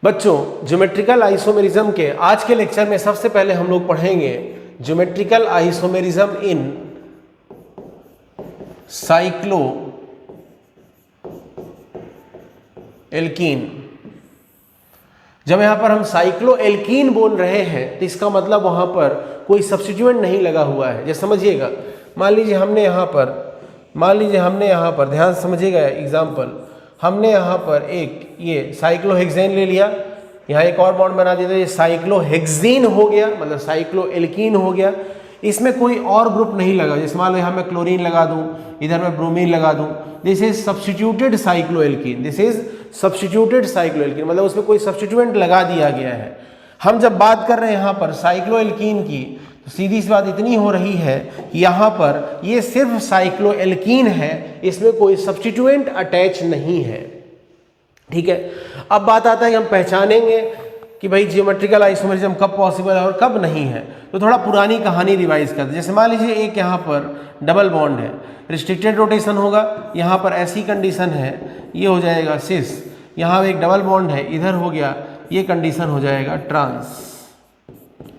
बच्चों geometrical isomerism के आज के लेक्चर में सबसे पहले हम लोग पढ़ेंगे geometrical isomerism in cyclo alkene. जब यहां पर हम साइक्लो एल्कीन बोल रहे हैं तो इसका मतलब वहां पर कोई सब्स्टिट्यूएंट नहीं लगा हुआ है। जैसे समझिएगा, मान लीजिए हमने यहां पर ध्यान से समझिएगा एग्जाम्पल, हमने यहाँ पर एक ये साइक्लोहेक्सेन ले लिया, यहाँ एक और बॉन्ड बना दिया, ये साइक्लोहेक्सीन हो गया, मतलब साइक्लो एल्कीन हो गया। इसमें कोई और ग्रुप नहीं लगा। जैसे मान लो यहाँ मैं क्लोरीन लगा दूँ, इधर मैं ब्रोमीन लगा दूँ, this is substituted cyclo alkene, this is substituted cyclo alkene, मतलब उसमें कोई सब्स्टिट्यूएंट लगा दिया गया है। हम जब बात कर रहे हैं यहाँ पर साइक्लो एल्कीन की, तो सीधी सी बात इतनी हो रही है कि यहाँ पर ये सिर्फ साइक्लो एल्कीन है, इसमें कोई सब्स्टिट्यूएंट अटैच नहीं है। ठीक है, अब बात आता है कि हम पहचानेंगे कि भाई जियोमेट्रिकल आइसोमेरिज्म कब पॉसिबल है और कब नहीं है। तो थोड़ा पुरानी कहानी रिवाइज करते हैं। जैसे मान लीजिए एक यहाँ पर डबल बॉन्ड है, रिस्ट्रिक्टेड रोटेशन होगा, यहाँ पर ऐसी कंडीशन है, ये हो जाएगा सिस, यहाँ एक डबल बॉन्ड है, इधर हो गया, ये कंडीशन हो जाएगा ट्रांस।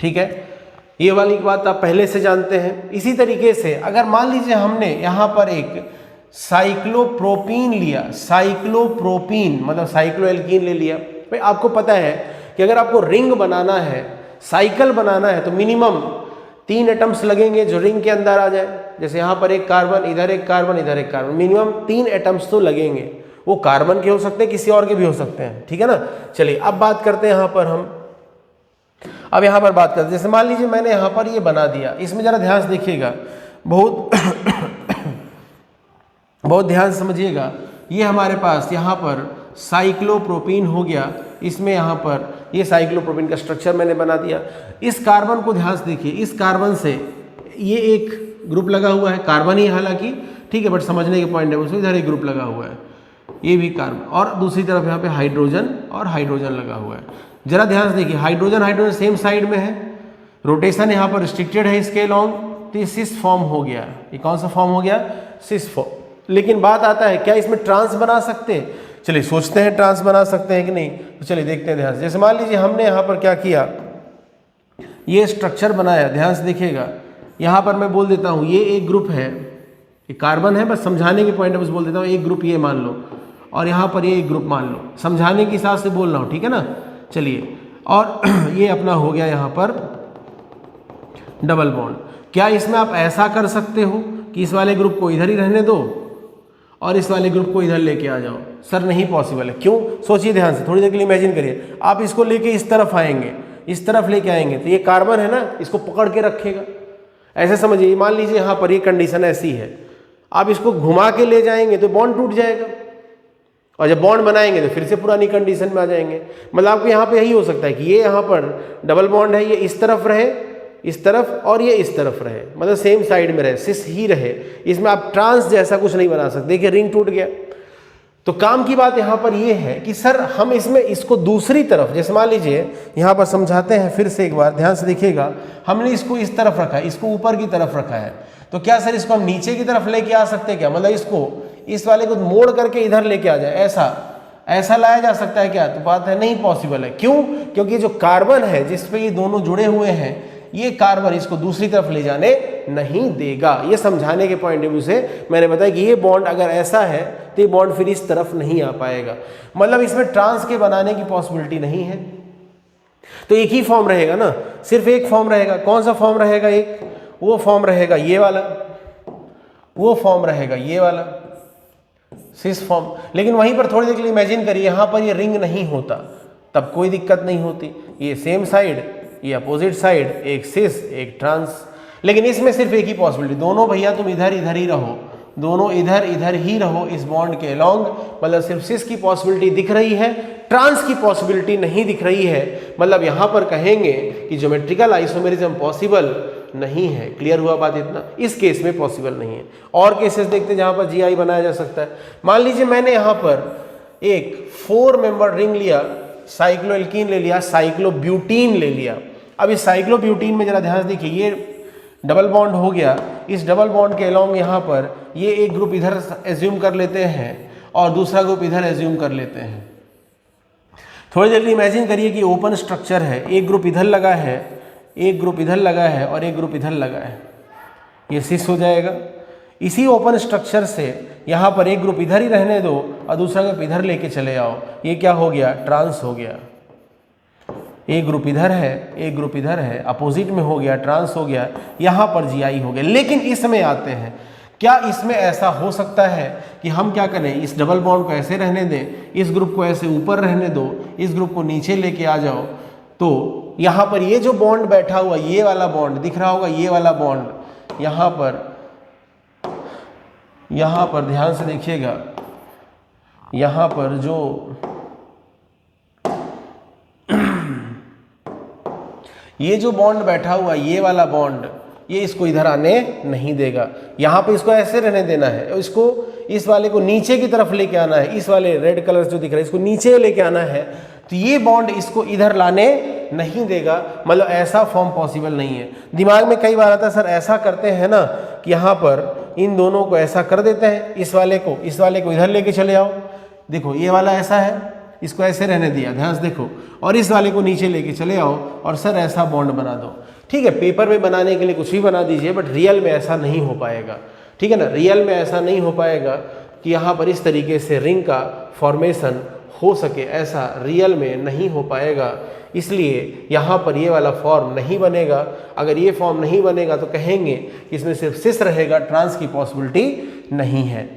ठीक है, ये वाली बात आप पहले से जानते हैं। इसी तरीके से अगर मान लीजिए हमने यहाँ पर एक साइक्लोप्रोपीन लिया, साइक्लोप्रोपीन मतलब साइक्लो एल्कीन ले लिया, भाई आपको पता है कि अगर आपको रिंग बनाना है, साइकिल बनाना है, तो मिनिमम 3 एटम्स लगेंगे जो रिंग के अंदर आ जाए। जैसे यहाँ पर एक कार्बन, इधर एक कार्बन, इधर एक कार्बन, मिनिमम 3 एटम्स तो लगेंगे। वो कार्बन के हो सकते हैं, किसी और के भी हो सकते हैं। ठीक है ना। चलिए अब बात करते हैं यहाँ पर हम, अब यहाँ पर बात करते हैं, जैसे मान लीजिए मैंने यहाँ पर ये बना दिया, इसमें जरा ध्यान से देखिएगा, बहुत बहुत ध्यान से समझिएगा। ये हमारे पास यहाँ पर साइक्लोप्रोपीन हो गया, इसमें यहाँ पर ये साइक्लोप्रोपीन का स्ट्रक्चर मैंने बना दिया। इस कार्बन को ध्यान से देखिए, इस कार्बन से ये एक ग्रुप लगा हुआ है, कार्बन ही हालांकि, ठीक है, बट समझने के पॉइंट है उसमें, इधर एक ग्रुप लगा हुआ है, ये भी कार्बन, और दूसरी तरफ यहाँ पे हाइड्रोजन और हाइड्रोजन लगा हुआ है। जरा ध्यान से देखिए, हाइड्रोजन हाइड्रोजन सेम साइड में है, रोटेशन यहाँ पर रिस्ट्रिक्टेड है इसके लॉन्ग, तो ये सिस फॉर्म हो गया। ये कौन सा फॉर्म हो गया? Cis form. लेकिन बात आता है क्या इसमें ट्रांस बना सकते हैं? चलिए सोचते हैं ट्रांस बना सकते हैं कि नहीं, तो चलिए देखते हैं ध्यान से। जैसे मान लीजिए हमने यहाँ पर क्या किया, ये स्ट्रक्चर बनाया, ध्यान से देखिएगा, यहाँ पर मैं बोल देता हूँ ये एक ग्रुप है, ये कार्बन है, बस समझाने के पॉइंट है, बस बोल देता हूँ एक ग्रुप ये मान लो, और यहाँ पर ये एक ग्रुप मान लो, समझाने के हिसाब से बोल रहा हूँ, ठीक है ना। चलिए, और ये अपना हो गया यहाँ पर डबल बॉन्ड। क्या इसमें आप ऐसा कर सकते हो कि इस वाले ग्रुप को इधर ही रहने दो और इस वाले ग्रुप को इधर लेके आ जाओ? सर नहीं पॉसिबल है। क्यों? सोचिए ध्यान से, थोड़ी देर के लिए इमेजिन करिए, आप इसको लेके इस तरफ आएंगे, इस तरफ लेके आएंगे, तो ये कार्बन है ना, इसको पकड़ के रखेगा। ऐसे समझिए, मान लीजिए यहाँ पर ये कंडीशन ऐसी है, आप इसको घुमा के ले जाएंगे तो बॉन्ड टूट जाएगा, और जब बॉन्ड बनाएंगे तो फिर से पुरानी कंडीशन में आ जाएंगे। मतलब आपको यहाँ पे यही हो सकता है कि ये यहाँ पर डबल बॉन्ड है, ये इस तरफ रहे, इस तरफ, और ये इस तरफ रहे, मतलब सेम साइड में रहे, सिस ही रहे। इसमें आप ट्रांस जैसा कुछ नहीं बना सकते। देखिए रिंग टूट गया। तो काम की बात यहाँ पर ये है कि सर हम इसमें इसको दूसरी तरफ, जैसे मान लीजिए यहाँ पर समझाते हैं फिर से एक बार, ध्यान से देखिएगा, हमने इसको इस तरफ रखा है, इसको ऊपर की तरफ रखा है, तो क्या सर इसको हम नीचे की तरफ लेके आ सकते हैं क्या? मतलब इसको, इस वाले को मोड़ करके इधर लेके आ जाए, ऐसा लाया जा सकता है क्या? तो बात है नहीं पॉसिबल है। क्यों? क्योंकि जो कार्बन है जिस पे ये दोनों जुड़े हुए हैं, ये कार्बन इसको दूसरी तरफ ले जाने नहीं देगा। ये समझाने के पॉइंट ऑफ व्यू से मैंने बताया कि ये बॉन्ड अगर ऐसा है तो ये बॉन्ड फिर इस तरफ नहीं आ पाएगा, मतलब इसमें ट्रांस के बनाने की पॉसिबिलिटी नहीं है। तो एक ही फॉर्म रहेगा ना, सिर्फ एक फॉर्म रहेगा। कौन सा फॉर्म रहेगा? एक वो फॉर्म रहेगा ये वाला, वो फॉर्म रहेगा ये वाला, सिस फॉर्म। लेकिन वहीं पर थोड़ी देर के लिए इमेजिन करिए, यहाँ पर ये रिंग नहीं होता, तब कोई दिक्कत नहीं होती। ये सेम साइड, ये अपोजिट साइड, एक सिस एक ट्रांस। लेकिन इसमें सिर्फ एक ही पॉसिबिलिटी, दोनों भैया तुम इधर इधर ही रहो, दोनों इधर इधर ही रहो इस बॉन्ड के अलॉन्ग, मतलब सिर्फ सिस की पॉसिबिलिटी दिख रही है, ट्रांस की पॉसिबिलिटी नहीं दिख रही है। मतलब यहाँ पर कहेंगे कि ज्योमेट्रिकल आइसोमेरिज्म पॉसिबल नहीं है। क्लियर हुआ बात इतना? इस केस में पॉसिबल नहीं है। और केसेस देखते हैं जहाँ पर जीआई बनाया जा सकता है। मान लीजिए मैंने यहाँ पर एक 4 मेंबर रिंग लिया, साइक्लो एल्कीन ले लिया, साइक्लोब्यूटीन ले लिया। अब इस साइक्लोब्यूटीन में जरा ध्यान से देखिए, ये डबल बॉन्ड हो गया, इस डबल बॉन्ड के अलॉन्ग यहाँ पर ये एक ग्रुप इधर एज्यूम कर लेते हैं और दूसरा ग्रुप इधर एज्यूम कर लेते हैं। थोड़ी जल्दी इमेजिन करिए कि ओपन स्ट्रक्चर है, एक ग्रुप इधर लगा है, एक ग्रुप इधर लगा है और एक ग्रुप इधर लगा है, ये सिस हो जाएगा। इसी ओपन स्ट्रक्चर से यहाँ पर एक ग्रुप इधर ही रहने दो और दूसरा ग्रुप इधर लेके चले आओ, ये क्या हो गया, ट्रांस हो गया। एक ग्रुप इधर है, एक ग्रुप इधर है, अपोजिट में हो गया, ट्रांस हो गया, यहाँ पर जीआई हो गया। लेकिन इसमें आते हैं, क्या इसमें ऐसा हो सकता है कि हम क्या करें, इस डबल बॉन्ड को ऐसे रहने दें, इस ग्रुप को ऐसे ऊपर रहने दो, इस ग्रुप को नीचे लेके आ जाओ, तो यहाँ पर ये जो बॉन्ड बैठा हुआ, ये वाला बॉन्ड दिख रहा होगा, ये वाला बॉन्ड यहाँ पर ध्यान से देखिएगा, यहाँ पर जो ये जो बॉन्ड बैठा हुआ, ये वाला बॉन्ड, ये इसको इधर आने नहीं देगा। यहाँ पे इसको ऐसे रहने देना है, इसको इस वाले को नीचे की तरफ लेके आना है, इस वाले रेड कलर जो दिख रहा है इसको नीचे लेके आना है, तो ये बॉन्ड इसको इधर लाने नहीं देगा। मतलब ऐसा फॉर्म पॉसिबल नहीं है। दिमाग में कई बार आता है सर ऐसा करते हैं ना कि यहाँ पर इन दोनों को ऐसा कर देते हैं, इस वाले को इधर लेके चले आओ, देखो ये वाला ऐसा है, इसको ऐसे रहने दिया, ध्यान से देखो, और इस वाले को नीचे लेके चले आओ और सर ऐसा बॉन्ड बना दो। ठीक है, पेपर में बनाने के लिए कुछ भी बना दीजिए, बट रियल में ऐसा नहीं हो पाएगा। ठीक है ना, रियल में ऐसा नहीं हो पाएगा कि यहाँ पर इस तरीके से रिंग का फॉर्मेशन हो सके, ऐसा रियल में नहीं हो पाएगा। इसलिए यहाँ पर ये वाला फॉर्म नहीं बनेगा। अगर ये फॉर्म नहीं बनेगा तो कहेंगे कि इसमें सिर्फ सिस रहेगा, ट्रांस की पॉसिबिलिटी नहीं है।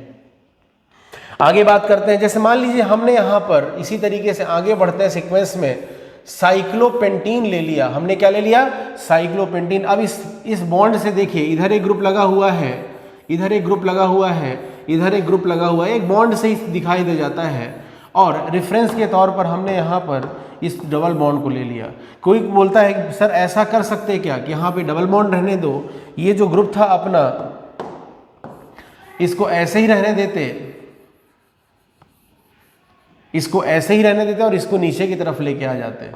आगे बात करते हैं, जैसे मान लीजिए हमने यहाँ पर इसी तरीके से आगे बढ़ते हैं सीक्वेंस में, साइक्लोपेंटीन ले लिया। हमने क्या ले लिया, साइक्लोपेंटीन। अब इस बॉन्ड से देखिए, इधर एक ग्रुप लगा हुआ है, इधर एक ग्रुप लगा हुआ है, इधर एक ग्रुप लगा हुआ है, एक बॉन्ड से ही दिखाई दे जाता है। और रेफरेंस के तौर पर हमने यहाँ पर इस डबल बॉन्ड को ले लिया। कोई बोलता है कि सर ऐसा कर सकते हैं क्या कि यहाँ पे डबल बॉन्ड रहने दो, ये जो ग्रुप था अपना इसको ऐसे ही रहने देते, इसको ऐसे ही रहने देते और इसको नीचे की तरफ लेके आ जाते,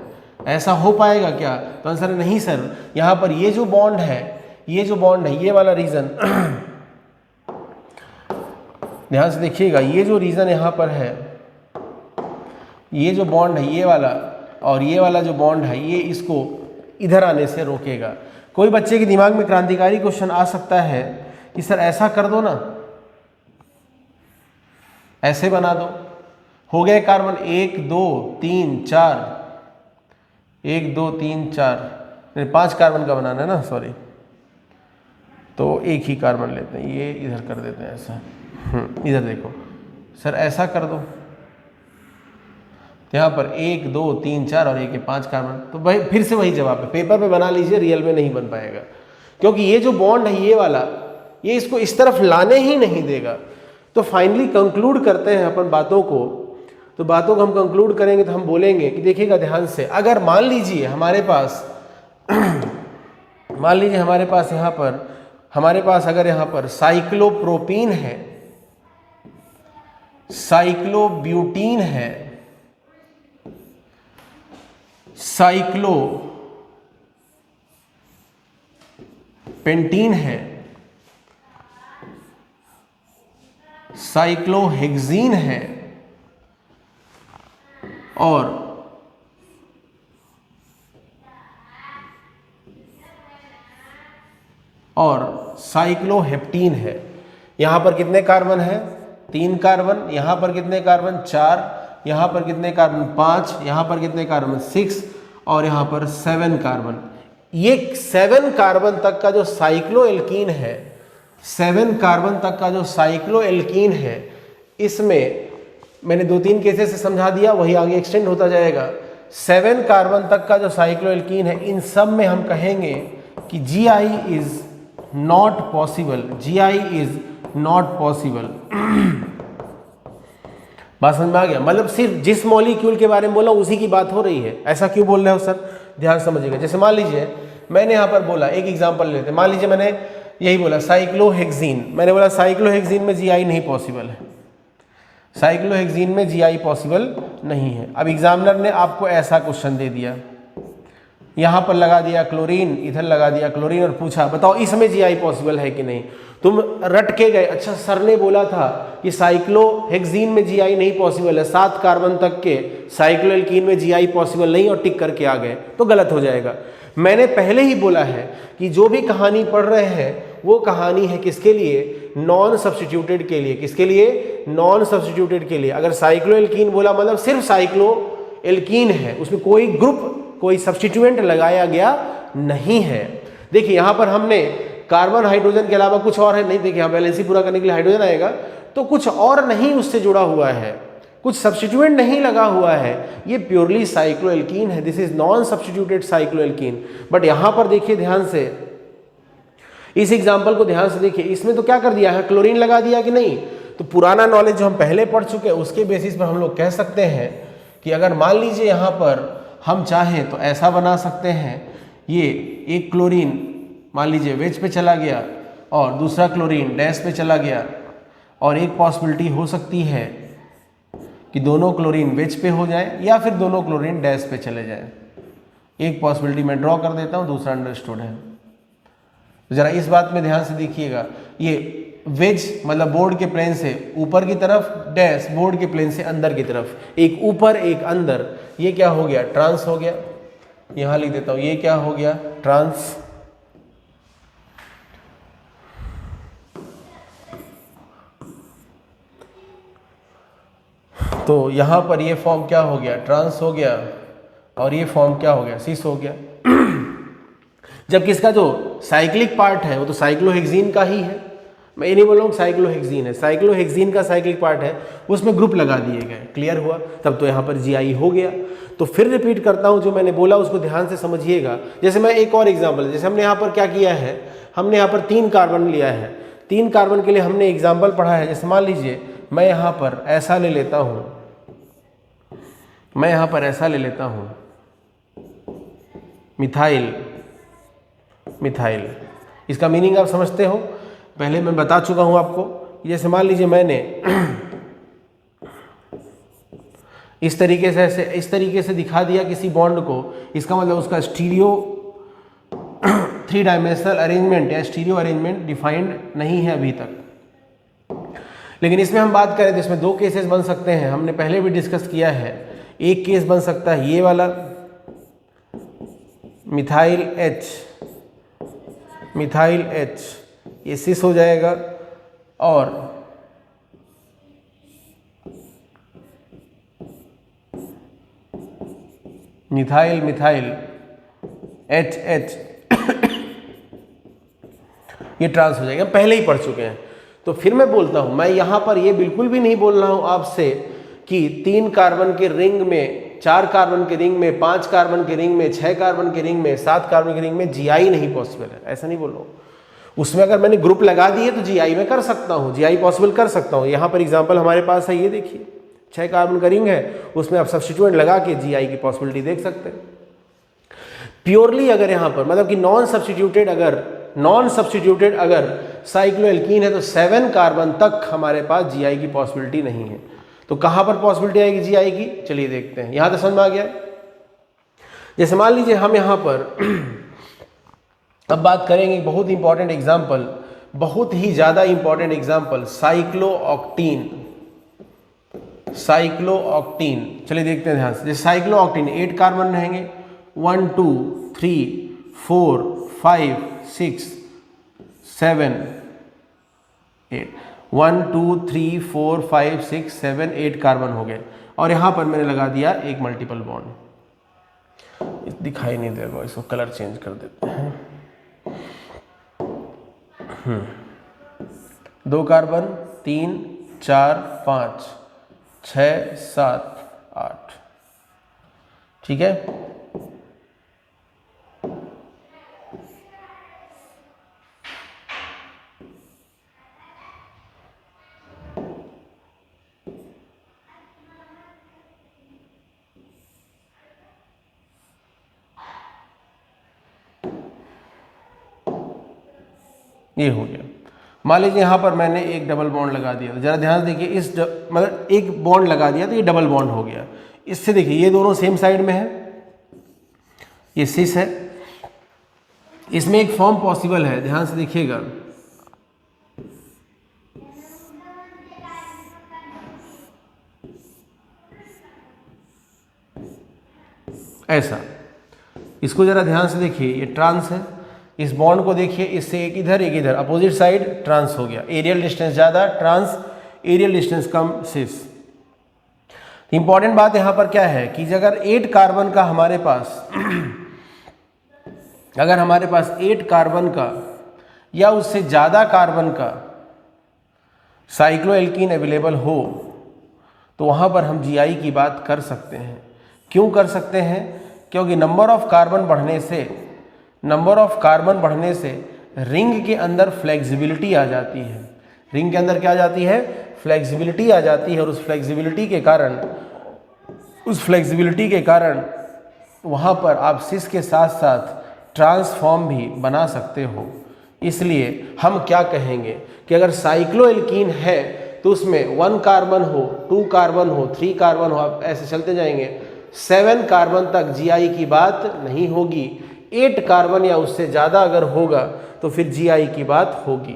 ऐसा हो पाएगा क्या? तो आंसर है नहीं सर। यहाँ पर ये जो बॉन्ड है, ये जो बॉन्ड है, ये वाला रीजन ध्यान से देखिएगा, ये जो रीजन यहाँ पर है, ये जो बॉन्ड है ये वाला, और ये वाला जो बॉन्ड है ये इसको इधर आने से रोकेगा। कोई बच्चे के दिमाग में क्रांतिकारी क्वेश्चन आ सकता है कि सर ऐसा कर दो ना, ऐसे बना दो, हो गए कार्बन 1 2 3 4, 1 2 3 4, 5 कार्बन का बनाना है ना, सॉरी, तो एक ही कार्बन लेते हैं, ये इधर कर देते हैं ऐसा। इधर देखो सर ऐसा कर दो, यहाँ पर 1 2 3 4 और 1 5 कार्बन। तो भाई फिर से वही जवाब है, पेपर पे बना लीजिए, रियल में नहीं बन पाएगा, क्योंकि ये जो बॉन्ड है ये वाला, ये इसको इस तरफ लाने ही नहीं देगा। तो फाइनली कंक्लूड करते हैं अपन बातों को। तो बातों को हम कंक्लूड करेंगे तो हम बोलेंगे कि देखिएगा ध्यान से, अगर मान लीजिए हमारे पास मान लीजिए हमारे पास अगर यहाँ पर साइक्लोप्रोपीन है, साइक्लोब्यूटीन है, साइक्लोपेंटीन है, साइक्लोहेक्सीन है और साइक्लोहेप्टीन है। यहाँ पर कितने कार्बन है? 3 कार्बन। यहाँ पर कितने कार्बन? 4। यहाँ पर कितने कार्बन? 5। यहाँ पर कितने कार्बन? 6। और यहाँ पर 7 कार्बन। ये 7 कार्बन तक का जो साइक्लोएल्कीन है, 7 कार्बन तक का जो साइक्लोएल्कीन है, इसमें मैंने 2-3 केसेस से समझा दिया, वही आगे एक्सटेंड होता जाएगा। 7 कार्बन तक का जो साइक्लोएल्कीन है, इन सब में हम कहेंगे कि GI is not possible, GI is not possible. बात समझ में आ गया? मतलब सिर्फ जिस मॉलिक्यूल के बारे में बोला उसी की बात हो रही है। ऐसा क्यों बोल रहे हो सर? ध्यान समझिएगा। जैसे मान लीजिए मैंने यहाँ पर बोला, एक एग्जांपल लेते हैं, मान लीजिए मैंने यही बोला साइक्लोहेक्सीन, मैंने बोला साइक्लोहेक्सीन में GI नहीं पॉसिबल है, साइक्लोहेक्सीन में GI पॉसिबल नहीं है। अब एग्जामिनर ने आपको ऐसा क्वेश्चन दे दिया, यहाँ पर लगा दिया क्लोरीन, इधर लगा दिया क्लोरीन और पूछा बताओ इसमें GI पॉसिबल है कि नहीं। तुम रट के गए, अच्छा सर ने बोला था कि साइक्लोहेक्सीन में जीआई नहीं पॉसिबल है, 7 कार्बन तक के साइक्लोएल्कीन में जीआई पॉसिबल नहीं, और टिक करके आ गए, तो गलत हो जाएगा। मैंने पहले ही बोला है कि जो भी कहानी पढ़ रहे हैं वो कहानी है किसके लिए, नॉन सब्स्टिट्यूटेड के लिए। किसके लिए, नॉन सब्स्टिट्यूटेड के लिए। अगर साइक्लोएल्कीन बोला मतलब सिर्फ साइक्लोएल्कीन है, उसमें कोई ग्रुप, कोई सब्स्टिट्यूएंट लगाया गया नहीं है। देखिए यहाँ पर हमने कार्बन हाइड्रोजन के अलावा कुछ और है नहीं, देखिए यहाँ बैलेंसी पूरा करने के लिए हाइड्रोजन आएगा, तो कुछ और नहीं उससे जुड़ा हुआ है, कुछ सब्स्टिट्यूएंट नहीं लगा हुआ है, ये प्योरली साइक्लोएल्कीन है। This is non substituted cycloalkene. But यहाँ पर देखिए ध्यान से, इस एग्जाम्पल को ध्यान से देखिए, इसमें तो क्या कर दिया है, क्लोरीन लगा दिया कि नहीं। तो पुराना नॉलेज जो हम पहले पढ़ चुके हैं उसके बेसिस पर हम लोग कह सकते हैं कि अगर मान लीजिए यहाँ पर हम चाहें तो ऐसा बना सकते हैं, ये एक क्लोरीन मान लीजिए वेज पे चला गया और दूसरा क्लोरीन डैश पे चला गया, और एक पॉसिबिलिटी हो सकती है कि दोनों क्लोरीन वेज पे हो जाए या फिर दोनों क्लोरीन डैश पे चले जाए। एक पॉसिबिलिटी मैं ड्रॉ कर देता हूँ, दूसरा अंडरस्टूड है। तो जरा इस बात में ध्यान से देखिएगा, ये वेज मतलब बोर्ड के प्लेन से ऊपर की तरफ, डैश बोर्ड के प्लेन से अंदर की तरफ, एक ऊपर एक अंदर, ये क्या हो गया, ट्रांस हो गया। यहाँ लिख देता हूँ, ये क्या हो गया, ट्रांस। तो यहाँ पर ये फॉर्म क्या हो गया, ट्रांस हो गया, और ये फॉर्म क्या हो गया, सिस हो गया। जबकि इसका जो साइक्लिक पार्ट है वो तो साइक्लोहेक्सीन का ही है। मैं ये नहीं बोल रहा हूँ साइक्लोहेक्सीन है, साइक्लोहेक्सीन का साइक्लिक पार्ट है, उसमें ग्रुप लगा दिए गए। क्लियर हुआ, तब तो यहाँ पर जीआई हो गया। तो फिर रिपीट करता हूँ, जो मैंने बोला उसको ध्यान से समझिएगा। जैसे मैं एक और एग्जाम्पल, जैसे हमने यहाँ पर क्या किया है, हमने यहाँ पर 3 कार्बन लिया है, 3 कार्बन के लिए हमने एग्जाम्पल पढ़ा है। जैसे मान लीजिए मैं यहाँ पर ऐसा ले लेता हूँ, मैं यहाँ पर ऐसा ले लेता हूँ, मिथाइल, मिथाइल। इसका मीनिंग आप समझते हो, पहले मैं बता चुका हूँ आपको। जैसे मान लीजिए मैंने इस तरीके से दिखा दिया किसी बॉन्ड को, इसका मतलब उसका स्टीरियो 3 डायमेंशनल अरेंजमेंट या स्टीरियो अरेंजमेंट डिफाइंड नहीं है अभी तक। लेकिन इसमें हम बात करें तो इसमें 2 केसेस बन सकते हैं, हमने पहले भी डिस्कस किया है। एक केस बन सकता है ये वाला, मिथाइल H, मिथाइल H, ये सिस हो जाएगा, और मिथाइल मिथाइल HH ये ट्रांस हो जाएगा। पहले ही पढ़ चुके हैं। तो फिर मैं बोलता हूं, मैं यहां पर ये बिल्कुल भी नहीं बोल रहा हूं आपसे कि 3 कार्बन के रिंग में, 4 कार्बन के रिंग में, 5 कार्बन के रिंग में, 6 कार्बन के रिंग में, 7 कार्बन के रिंग में जीआई नहीं पॉसिबल है, ऐसा नहीं बोल रहा हूँ। उसमें अगर मैंने ग्रुप लगा दिए तो जीआई में कर सकता हूँ, जीआई पॉसिबल कर सकता हूँ। यहाँ पर एग्जांपल हमारे पास है, ये देखिए 6 कार्बन का रिंग है, उसमें आप सब्स्टिट्यूएंट लगा के जीआई की पॉसिबिलिटी देख सकते हैं। प्योरली अगर यहाँ पर मतलब कि नॉन सब्स्टिट्यूटेड अगर साइक्लोएल्कीन है तो 7 कार्बन तक हमारे पास जीआई की पॉसिबिलिटी नहीं है। तो कहाँ पर पॉसिबिलिटी आएगी जीआई की, चलिए देखते हैं। यहाँ तो समझ में आ गया। जैसे मान लीजिए हम यहाँ पर अब बात करेंगे बहुत इंपॉर्टेंट एग्जाम्पल, बहुत ही ज़्यादा इंपॉर्टेंट एग्जाम्पल, साइक्लोऑक्टीन। साइक्लोऑक्टीन चलिए देखते हैं ध्यान से। जैसे साइक्लोऑक्टीन 8 कार्बन रहेंगे, 1 2 3 4 5 6 7 8, 1 2 3 4 5 6 7 8 कार्बन हो गए। और यहाँ पर मैंने लगा दिया एक मल्टीपल बॉन्ड, दिखाई नहीं देगा, इसको कलर चेंज कर देते हैं। 2 कार्बन 3 4 5 6 7 8, ठीक है। ये हो गया। मान लीजिए यहाँ पर मैंने एक डबल बॉन्ड लगा दिया, तो जरा ध्यान से देखिए, इस मतलब एक बॉन्ड लगा दिया तो ये डबल बॉन्ड हो गया। इससे देखिए ये दोनों सेम साइड में है, ये सिस है, इसमें एक फॉर्म पॉसिबल है, ध्यान से देखिएगा। ऐसा। इसको जरा ध्यान से देखिए, ये ट्रांस है, इस बॉन्ड को देखिए, इससे एक इधर अपोजिट साइड ट्रांस हो गया, एरियल डिस्टेंस ज़्यादा ट्रांस, एरियल डिस्टेंस कम सिस। इंपॉर्टेंट बात यहाँ पर क्या है कि अगर 8 कार्बन का हमारे पास अगर हमारे पास 8 कार्बन का या उससे ज़्यादा कार्बन का साइक्लोएल्कीन अवेलेबल हो तो वहाँ पर हम जीआई की बात कर सकते हैं। क्यों कर सकते हैं? क्योंकि नंबर ऑफ कार्बन बढ़ने से रिंग के अंदर फ्लेक्सिबिलिटी आ जाती है। रिंग के अंदर क्या आ जाती है? फ्लेक्सिबिलिटी आ जाती है, और उस फ्लेक्सिबिलिटी के कारण वहाँ पर आप सिस के साथ साथ ट्रांसफॉर्म भी बना सकते हो। इसलिए हम क्या कहेंगे कि अगर साइक्लोएल्कीन है तो उसमें 1 कार्बन हो, 2 कार्बन हो, 3 कार्बन हो, आप ऐसे चलते जाएंगे, 7 कार्बन तक जीआई की बात नहीं होगी। 8 कार्बन या उससे ज़्यादा अगर होगा तो फिर जीआई की बात होगी।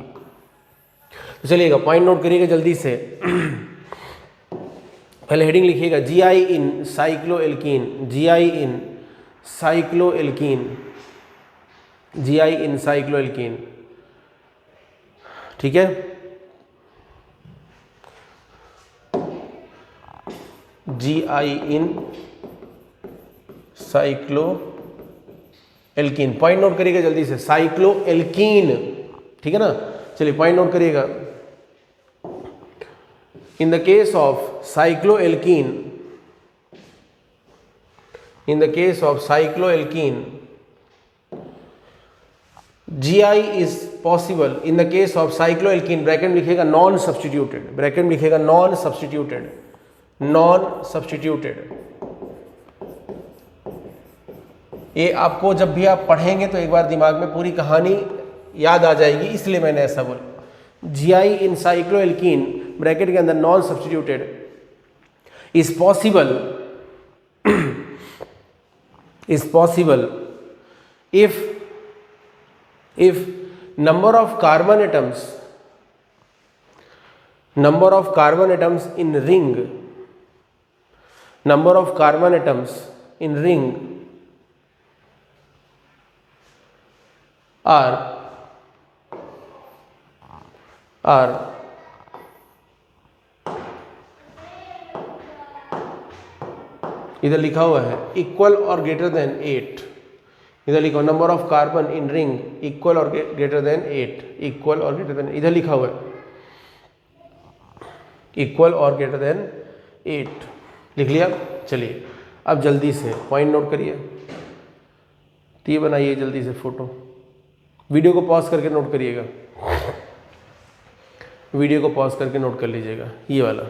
तो चलिएगा, पॉइंट नोट करिएगा जल्दी से। पहले हेडिंग लिखिएगा, जीआई इन साइक्लोएल्कीन, जीआई इन साइक्लोएल्कीन, जीआई इन साइक्लोएल्कीन। ठीक है, जीआई इन साइक्लोएल्कीन। पॉइंट नोट करिएगा जल्दी से, साइक्लोएल्कीन, ठीक है ना। चलिए पॉइंट नोट करिएगा। In the case of cycloalkene, GI is possible in the case of cycloalkene, bracket में लिखेगा नॉन सब्स्टिट्यूटेड। ये आपको जब भी आप पढ़ेंगे तो एक बार दिमाग में पूरी कहानी याद आ जाएगी, इसलिए मैंने ऐसा बोला। GI इन साइक्लोएल्कीन ब्रैकेट के अंदर non substituted is possible if number of carbon atoms in ring are इधर लिखा हुआ है इक्वल और ग्रेटर देन 8, इधर लिखा हुआ number of carbon in ring equal और ग्रेटर देन 8, इक्वल और ग्रेटर देन, इधर लिखा हुआ है इक्वल और ग्रेटर देन 8, लिख लिया। चलिए अब जल्दी से पॉइंट नोट करिए, तो ये बनाइए जल्दी से फोटो, वीडियो को पॉज करके नोट करिएगा, वीडियो को पॉज करके नोट कर लीजिएगा ये वाला,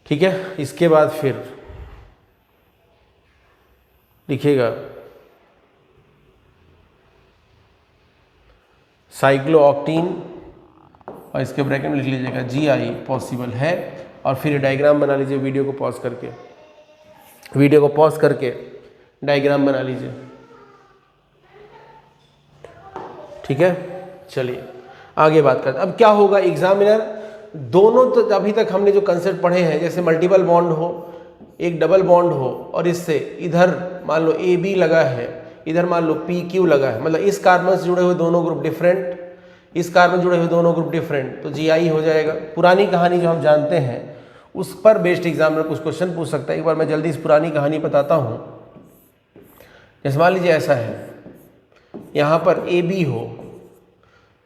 ठीक है। इसके बाद फिर लिखिएगा साइक्लोऑक्टीन और इसके ब्रैकेट में लिख लीजिएगा जीआई पॉसिबल है, और फिर डायग्राम बना लीजिए वीडियो को पॉज करके डायग्राम बना लीजिए, ठीक है। चलिए आगे बात करते हैं। अब क्या होगा, एग्जामिनर दोनों, तो अभी तक हमने जो कंसेप्ट पढ़े हैं, जैसे मल्टीपल बॉन्ड हो, एक डबल बॉन्ड हो, और इससे इधर मान लो AB लगा है, इधर मान लो PQ लगा है, मतलब इस कार्बन से जुड़े हुए दोनों ग्रुप डिफरेंट, इस कार्बन जुड़े हुए दोनों ग्रुप डिफरेंट, तो GI हो जाएगा। पुरानी कहानी जो हम जानते हैं उस पर बेस्ड एग्जामिनर कुछ क्वेश्चन पूछ सकता है। एक बार मैं जल्दी इस पुरानी कहानी बताता हूँ। जैसे मान लीजिए ऐसा है, यहाँ पर AB हो,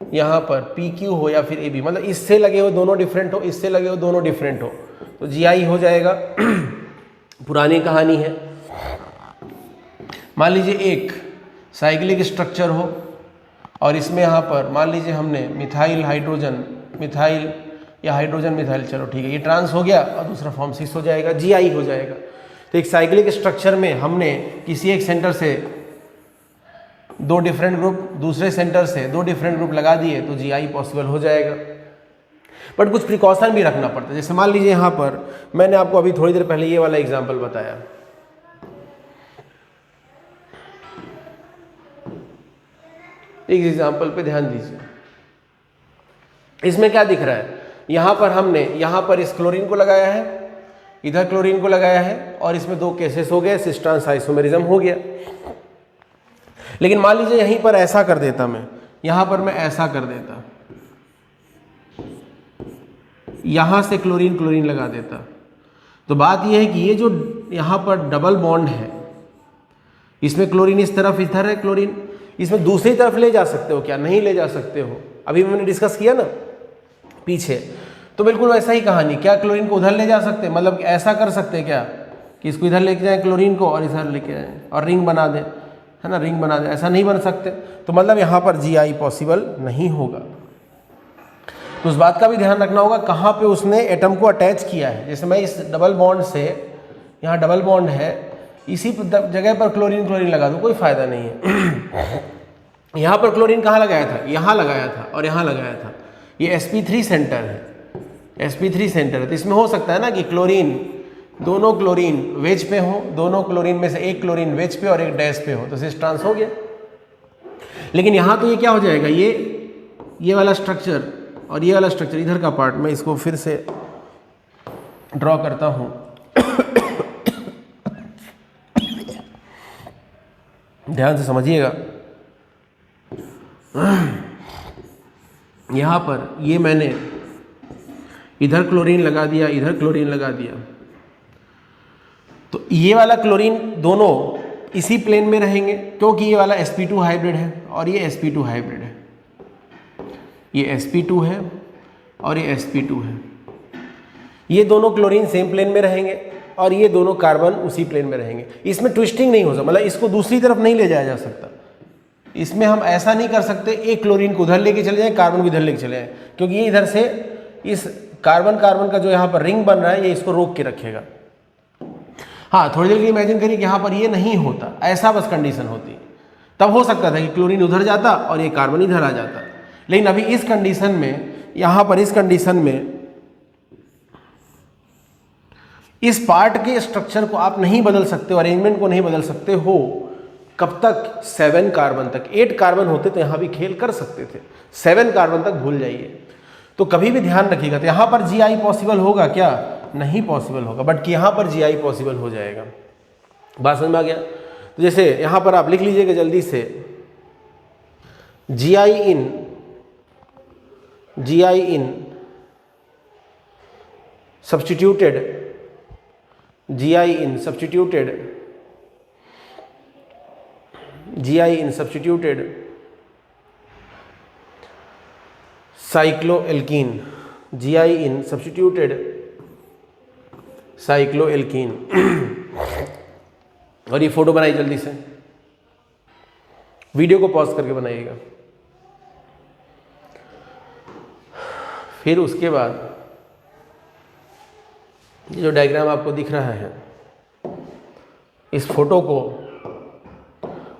यहाँ पर PQ हो या फिर AB, मतलब इससे लगे हुए दोनों डिफरेंट हो, इससे लगे हुए दोनों डिफरेंट हो, तो GI हो जाएगा। पुरानी कहानी है। मान लीजिए एक साइक्लिक स्ट्रक्चर हो और इसमें यहाँ पर मान लीजिए हमने मिथाइल या हाइड्रोजन मिथाइल, चलो ठीक है, ये ट्रांस हो गया और दूसरा फॉर्म 6 हो जाएगा, GI हो जाएगा। तो एक साइक्लिक स्ट्रक्चर में हमने किसी एक सेंटर से 2 डिफरेंट ग्रुप, दूसरे सेंटर से 2 डिफरेंट ग्रुप लगा दिए तो GI पॉसिबल हो जाएगा। बट कुछ प्रिकॉशन भी रखना पड़ता है। जैसे मान लीजिए यहाँ पर मैंने आपको अभी थोड़ी देर पहले ये वाला एग्जांपल बताया, एक एग्जांपल पे ध्यान दीजिए। इसमें क्या दिख रहा है, यहाँ पर हमने यहाँ पर इस क्लोरीन को लगाया है, इधर क्लोरीन को लगाया है और इसमें 2 केसेस हो गए, सिस ट्रांस आइसोमेरिज्म हो गया। लेकिन मान लीजिए यहीं पर ऐसा कर देता मैं, यहां पर मैं ऐसा कर देता, यहां से क्लोरीन क्लोरीन लगा देता, तो बात यह है कि ये जो यहां पर डबल बॉन्ड है, इसमें क्लोरीन इस तरफ, इधर है क्लोरीन, इसमें दूसरी तरफ ले जा सकते हो क्या? नहीं ले जा सकते हो। अभी मैंने डिस्कस किया ना पीछे, तो बिल्कुल वैसा ही कहानी, क्या क्लोरीन को उधर ले जा सकते हैं, मतलब ऐसा कर सकते हैं क्या कि इसको इधर लेके जाएं क्लोरीन को और इधर लेके जाएं और रिंग बना दें, है ना, रिंग बना दें, ऐसा नहीं बन सकते। तो मतलब यहाँ पर GI पॉसिबल नहीं होगा। तो उस बात का भी ध्यान रखना होगा कहाँ पे उसने एटम को अटैच किया है। जैसे मैं इस डबल बॉन्ड से, यहाँ डबल बॉन्ड है, इसी जगह पर क्लोरीन क्लोरीन लगा दूँ, कोई फायदा नहीं है। यहाँ पर क्लोरीन कहाँ लगाया था? यहाँ लगाया था और यहाँ लगाया था। ये sp3 सेंटर है, sp3 सेंटर है, तो इसमें हो सकता है ना कि क्लोरीन, दोनों क्लोरीन वेज पे हो, दोनों क्लोरीन में से एक क्लोरीन वेज पे और एक डैश पे हो, तो सिस ट्रांस हो गया। लेकिन यहाँ तो ये क्या हो जाएगा, ये वाला स्ट्रक्चर और ये वाला स्ट्रक्चर, इधर का पार्ट मैं इसको फिर से ड्रॉ करता हूँ। ध्यान से समझिएगा। यहाँ पर ये मैंने इधर क्लोरीन लगा दिया, इधर क्लोरीन लगा दिया, तो ये वाला क्लोरीन दोनों इसी प्लेन में रहेंगे, क्योंकि ये वाला sp2 हाइब्रिड है और ये sp2 हाइब्रिड है, ये sp2 है और ये sp2 है। ये दोनों क्लोरीन सेम प्लेन में रहेंगे और ये दोनों कार्बन उसी प्लेन में रहेंगे। इसमें ट्विस्टिंग नहीं हो सकता, मतलब इसको दूसरी तरफ नहीं ले जाया जा सकता। इसमें हम ऐसा नहीं कर सकते एक क्लोरीन को उधर लेके चले जाएं, कार्बन को इधर लेके चले जाएं, क्योंकि ये इधर से इस कार्बन कार्बन का जो यहाँ पर रिंग बन रहा है, ये इसको रोक के रखेगा। हाँ, थोड़ी देर के लिए इमेजिन करिए कि यहाँ पर ये नहीं होता, ऐसा बस कंडीशन होती, तब हो सकता था कि क्लोरीन उधर जाता और ये कार्बन इधर आ जाता। लेकिन अभी इस कंडीशन में, यहाँ पर इस कंडीशन में, इस पार्ट के स्ट्रक्चर को आप नहीं बदल सकते हो, अरेंजमेंट को नहीं बदल सकते हो। कब तक? 7 कार्बन तक। 8 कार्बन होते तो यहाँ भी खेल कर सकते थे, 7 कार्बन तक भूल जाइए। तो कभी भी ध्यान रखिएगा। तो यहाँ पर GI पॉसिबल होगा क्या? नहीं पॉसिबल होगा, बट यहाँ पर GI पॉसिबल हो जाएगा। बात समझ में आ गया? तो जैसे यहाँ पर आप लिख लीजिएगा जल्दी से, GI in substituted cycloalkene, GI in substituted cycloalkene। और ये फोटो बनाइए जल्दी से, वीडियो को पॉज करके बनाइएगा। फिर उसके बाद ये जो डायग्राम आपको दिख रहा है, इस फोटो को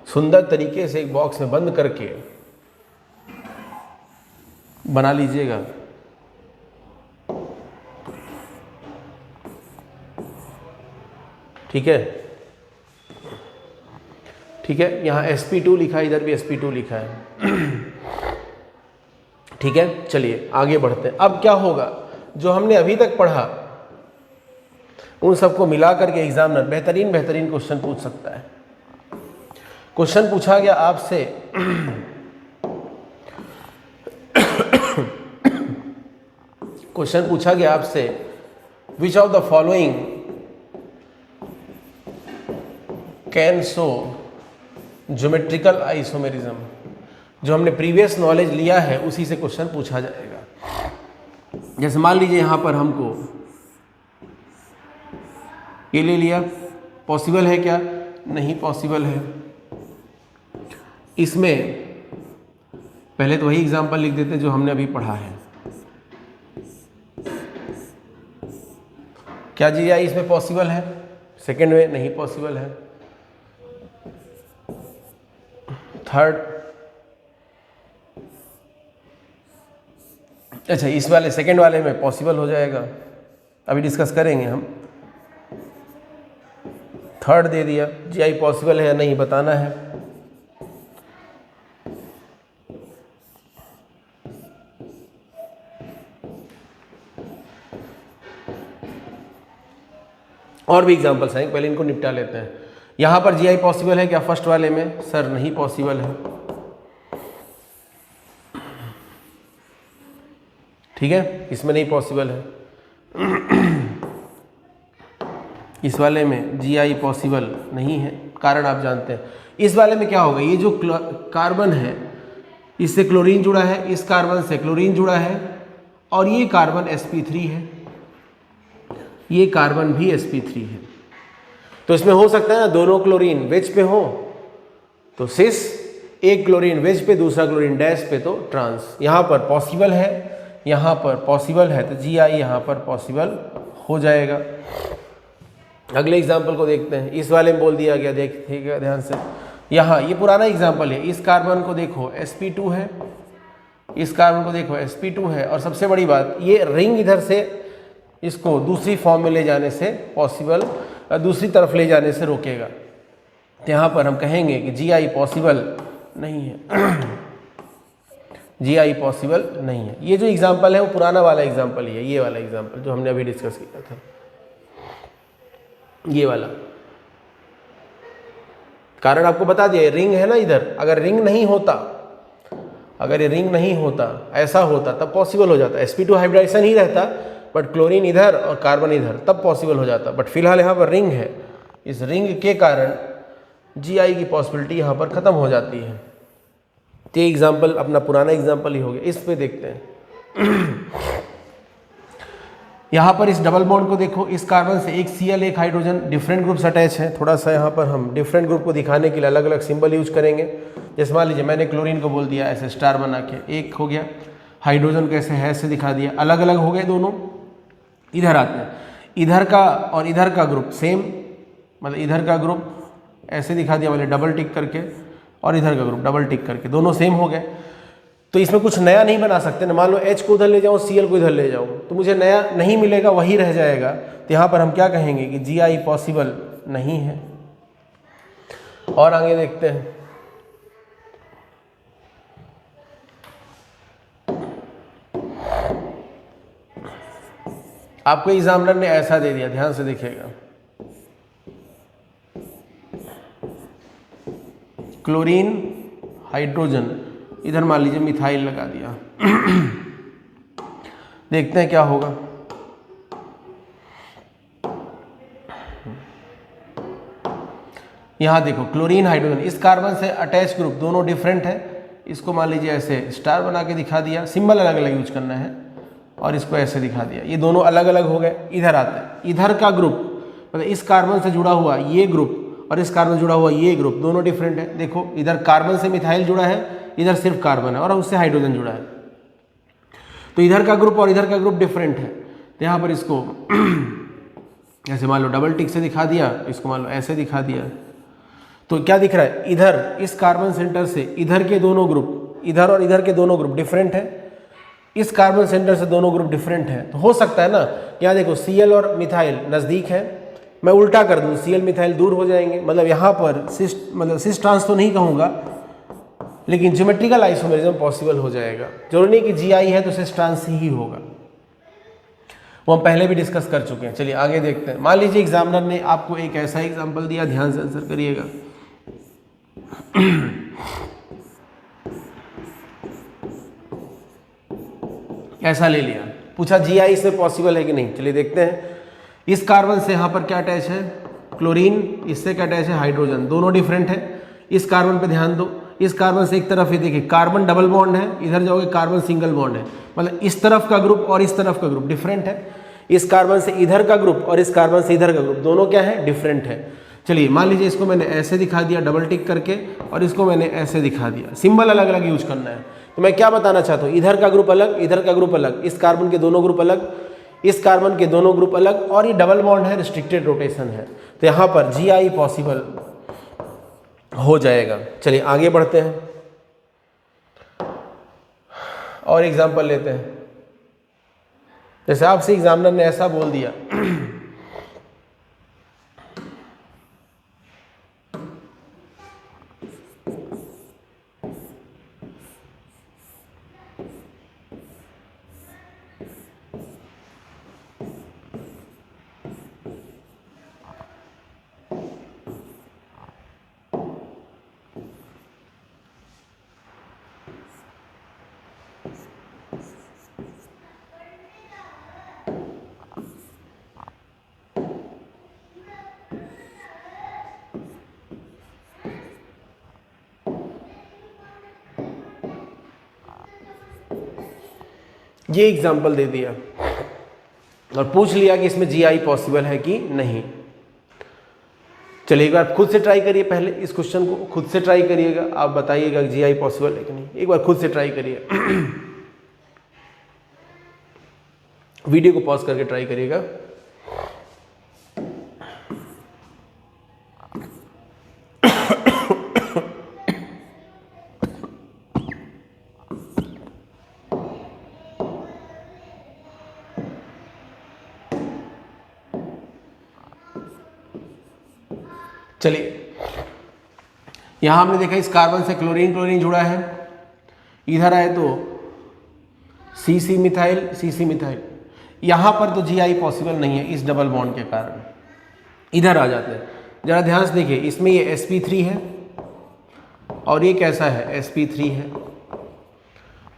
सुंदर तरीके से एक बॉक्स में बंद करके बना लीजिएगा। ठीक है, ठीक है। यहाँ sp2 लिखा है, इधर भी sp2 लिखा है। ठीक है, चलिए आगे बढ़ते हैं। अब क्या होगा, जो हमने अभी तक पढ़ा उन सबको मिला करके एग्जामिनर बेहतरीन क्वेश्चन पूछ सकता है। क्वेश्चन पूछा गया आपसे, क्वेश्चन पूछा गया आपसे, which of the following can show geometrical isomerism. जो हमने प्रीवियस नॉलेज लिया है उसी से क्वेश्चन पूछा जाएगा। जैसे मान लीजिए यहाँ पर हमको ये ले लिया, पॉसिबल है क्या? नहीं पॉसिबल है। इसमें पहले तो वही एग्जांपल लिख देते जो हमने अभी पढ़ा है। क्या GI इसमें पॉसिबल है? सेकंड में नहीं पॉसिबल है। थर्ड, अच्छा इस वाले सेकंड वाले में पॉसिबल हो जाएगा, अभी डिस्कस करेंगे हम। थर्ड दे दिया, GI पॉसिबल है या नहीं बताना है। और भी एग्जाम्पल्स हैं, पहले इनको निपटा लेते हैं। यहाँ पर GI पॉसिबल है क्या फर्स्ट वाले में? सर नहीं पॉसिबल है, ठीक है, इसमें नहीं पॉसिबल है। इस वाले में GI पॉसिबल नहीं है, कारण आप जानते हैं। इस वाले में क्या होगा, ये जो कार्बन है इससे क्लोरीन जुड़ा है, इस कार्बन से क्लोरीन जुड़ा है, और ये कार्बन sp3 है, ये कार्बन भी sp3 है। तो इसमें हो सकता है ना दोनों क्लोरीन वेज पे हो तो सिस, एक क्लोरीन वेज पे दूसरा क्लोरीन डैश पे तो ट्रांस। यहाँ पर पॉसिबल है, यहाँ पर पॉसिबल है, तो GI यहाँ पर पॉसिबल हो जाएगा। अगले एग्जाम्पल को देखते हैं। इस वाले में बोल दिया गया, देखिएगा ध्यान से, यहाँ ये पुराना एग्जाम्पल है। इस कार्बन को देखो sp2 है, इस कार्बन को देखो sp2 है, और सबसे बड़ी बात ये रिंग इधर से इसको दूसरी फॉर्म में ले जाने से पॉसिबल, दूसरी तरफ ले जाने से रोकेगा। तो यहाँ पर हम कहेंगे कि GI पॉसिबल नहीं है। GI पॉसिबल नहीं है। ये जो एग्जाम्पल है वो पुराना वाला एग्जाम्पल ही है, ये वाला एग्जाम्पल जो हमने अभी डिस्कस किया था, ये वाला। कारण आपको बता दिया, रिंग है ना इधर, अगर रिंग नहीं होता, अगर ये रिंग नहीं होता, ऐसा होता तब पॉसिबल हो जाता, sp2 हाइब्रिडाइजेशन ही रहता, बट क्लोरीन इधर और कार्बन इधर, तब पॉसिबल हो जाता। बट फिलहाल यहाँ पर रिंग है, इस रिंग के कारण GI की पॉसिबिलिटी यहाँ पर ख़त्म हो जाती है। तो ये एग्जाम्पल अपना पुराना एग्जाम्पल ही हो गया। इस पे देखते हैं। यहाँ पर इस डबल बॉन्ड को देखो, इस कार्बन से एक Cl एक हाइड्रोजन, डिफरेंट ग्रुप्स अटैच हैं। थोड़ा सा यहाँ पर हम डिफरेंट ग्रुप को दिखाने के लिए अलग अलग सिंबल यूज करेंगे। जैसे मान लीजिए मैंने क्लोरीन को बोल दिया ऐसे स्टार बना के, एक हो गया, हाइड्रोजन को ऐसे है से दिखा दिया, अलग अलग हो गए दोनों। इधर आते हैं, इधर का और इधर का ग्रुप सेम, मतलब इधर का ग्रुप ऐसे दिखा दिया मैंने डबल टिक करके, और इधर का ग्रुप डबल टिक करके, दोनों सेम हो गए। तो इसमें कुछ नया नहीं बना सकते ना। मान लो H को उधर ले जाऊँ, Cl को इधर ले जाऊँ, तो मुझे नया नहीं मिलेगा, वही रह जाएगा। तो यहाँ पर हम क्या कहेंगे कि GI पॉसिबल नहीं है। और आगे देखते हैं। आपको एग्जामिनर ने ऐसा दे दिया, ध्यान से देखिएगा, क्लोरीन हाइड्रोजन, इधर मान लीजिए मिथाइल लगा दिया। देखते हैं क्या होगा। यहाँ देखो क्लोरीन हाइड्रोजन, इस कार्बन से अटैच ग्रुप दोनों डिफरेंट है। इसको मान लीजिए ऐसे स्टार बना के दिखा दिया, सिंबल अलग अलग यूज करना है, और इसको ऐसे दिखा दिया, ये दोनों अलग अलग हो गए। इधर आते हैं, इधर का ग्रुप मतलब इस कार्बन से जुड़ा हुआ ये ग्रुप और इस कार्बन से जुड़ा हुआ ये ग्रुप दोनों डिफरेंट है। देखो इधर कार्बन से मिथाइल जुड़ा है, इधर सिर्फ कार्बन है, और उससे हाइड्रोजन जुड़ा है। तो इधर का ग्रुप और इधर का ग्रुप डिफरेंट है। तो यहाँ पर इसको ऐसे मान लो डबल टिक से दिखा दिया, इसको मान लो ऐसे दिखा दिया। तो क्या दिख रहा है, इधर इस कार्बन सेंटर से इधर के दोनों ग्रुप, इधर और इधर के दोनों ग्रुप डिफरेंट है, इस कार्बन सेंटर से दोनों ग्रुप डिफरेंट है। तो हो सकता है ना, यहाँ देखो Cl और मिथाइल नज़दीक है, मैं उल्टा कर दूँ, Cl मिथाइल दूर हो जाएंगे। मतलब यहाँ पर सिस ट्रांस तो नहीं कहूँगा, लेकिन ज्योमेट्रिकल आइसोमेरिज्म पॉसिबल हो जाएगा। जरूरी नहीं कि GI है तो सिस ट्रांस ही होगा, वो हम पहले भी डिस्कस कर चुके हैं। चलिए आगे देखते हैं। मान लीजिए एग्जामिनर ने आपको एक ऐसा एग्जाम्पल दिया, ध्यान से आंसर करिएगा। ऐसा ले लिया, पूछा GI से पॉसिबल है कि नहीं। चलिए देखते हैं। इस कार्बन से यहाँ पर क्या अटैच है, क्लोरीन, इससे क्या अटैच है, हाइड्रोजन, दोनों डिफरेंट है। इस कार्बन पे ध्यान दो, इस कार्बन से एक तरफ ये देखिए कार्बन डबल बॉन्ड है, इधर जाओगे कार्बन सिंगल बॉन्ड है, मतलब इस तरफ का ग्रुप और इस तरफ का ग्रुप डिफरेंट है। इस कार्बन से इधर का ग्रुप और इस कार्बन से इधर का ग्रुप दोनों क्या है, डिफरेंट है। चलिए मान लीजिए इसको मैंने ऐसे दिखा दिया डबल टिक करके, और इसको मैंने ऐसे दिखा दिया, सिंबल अलग अलग यूज करना है। तो मैं क्या बताना चाहता हूँ, इधर का ग्रुप अलग, इधर का ग्रुप अलग, इस कार्बन के दोनों ग्रुप अलग, इस कार्बन के दोनों ग्रुप अलग, और ये डबल बॉन्ड है, रिस्ट्रिक्टेड रोटेशन है। तो यहाँ पर GI पॉसिबल हो जाएगा। चलिए आगे बढ़ते हैं और एग्जाम्पल लेते हैं। जैसे आपसे एग्जामिनर ने ऐसा बोल दिया, ये एग्जाम्पल दे दिया और पूछ लिया कि इसमें GI पॉसिबल है कि नहीं। चलिए एक बार खुद से ट्राई करिए, पहले इस क्वेश्चन को खुद से ट्राई करिएगा, आप बताइएगा GI पॉसिबल है कि नहीं। एक बार खुद से ट्राई करिए, वीडियो को पॉज करके ट्राई करिएगा। चलिए यहां हमने देखा इस कार्बन से क्लोरीन क्लोरीन जुड़ा है, इधर आए तो CC मिथाइल CC मिथाइल, यहां पर तो GI पॉसिबल नहीं है इस डबल बॉन्ड के कारण। इधर आ जाते हैं, जरा ध्यान से देखिए, इसमें ये sp3 है और ये कैसा है sp3 है,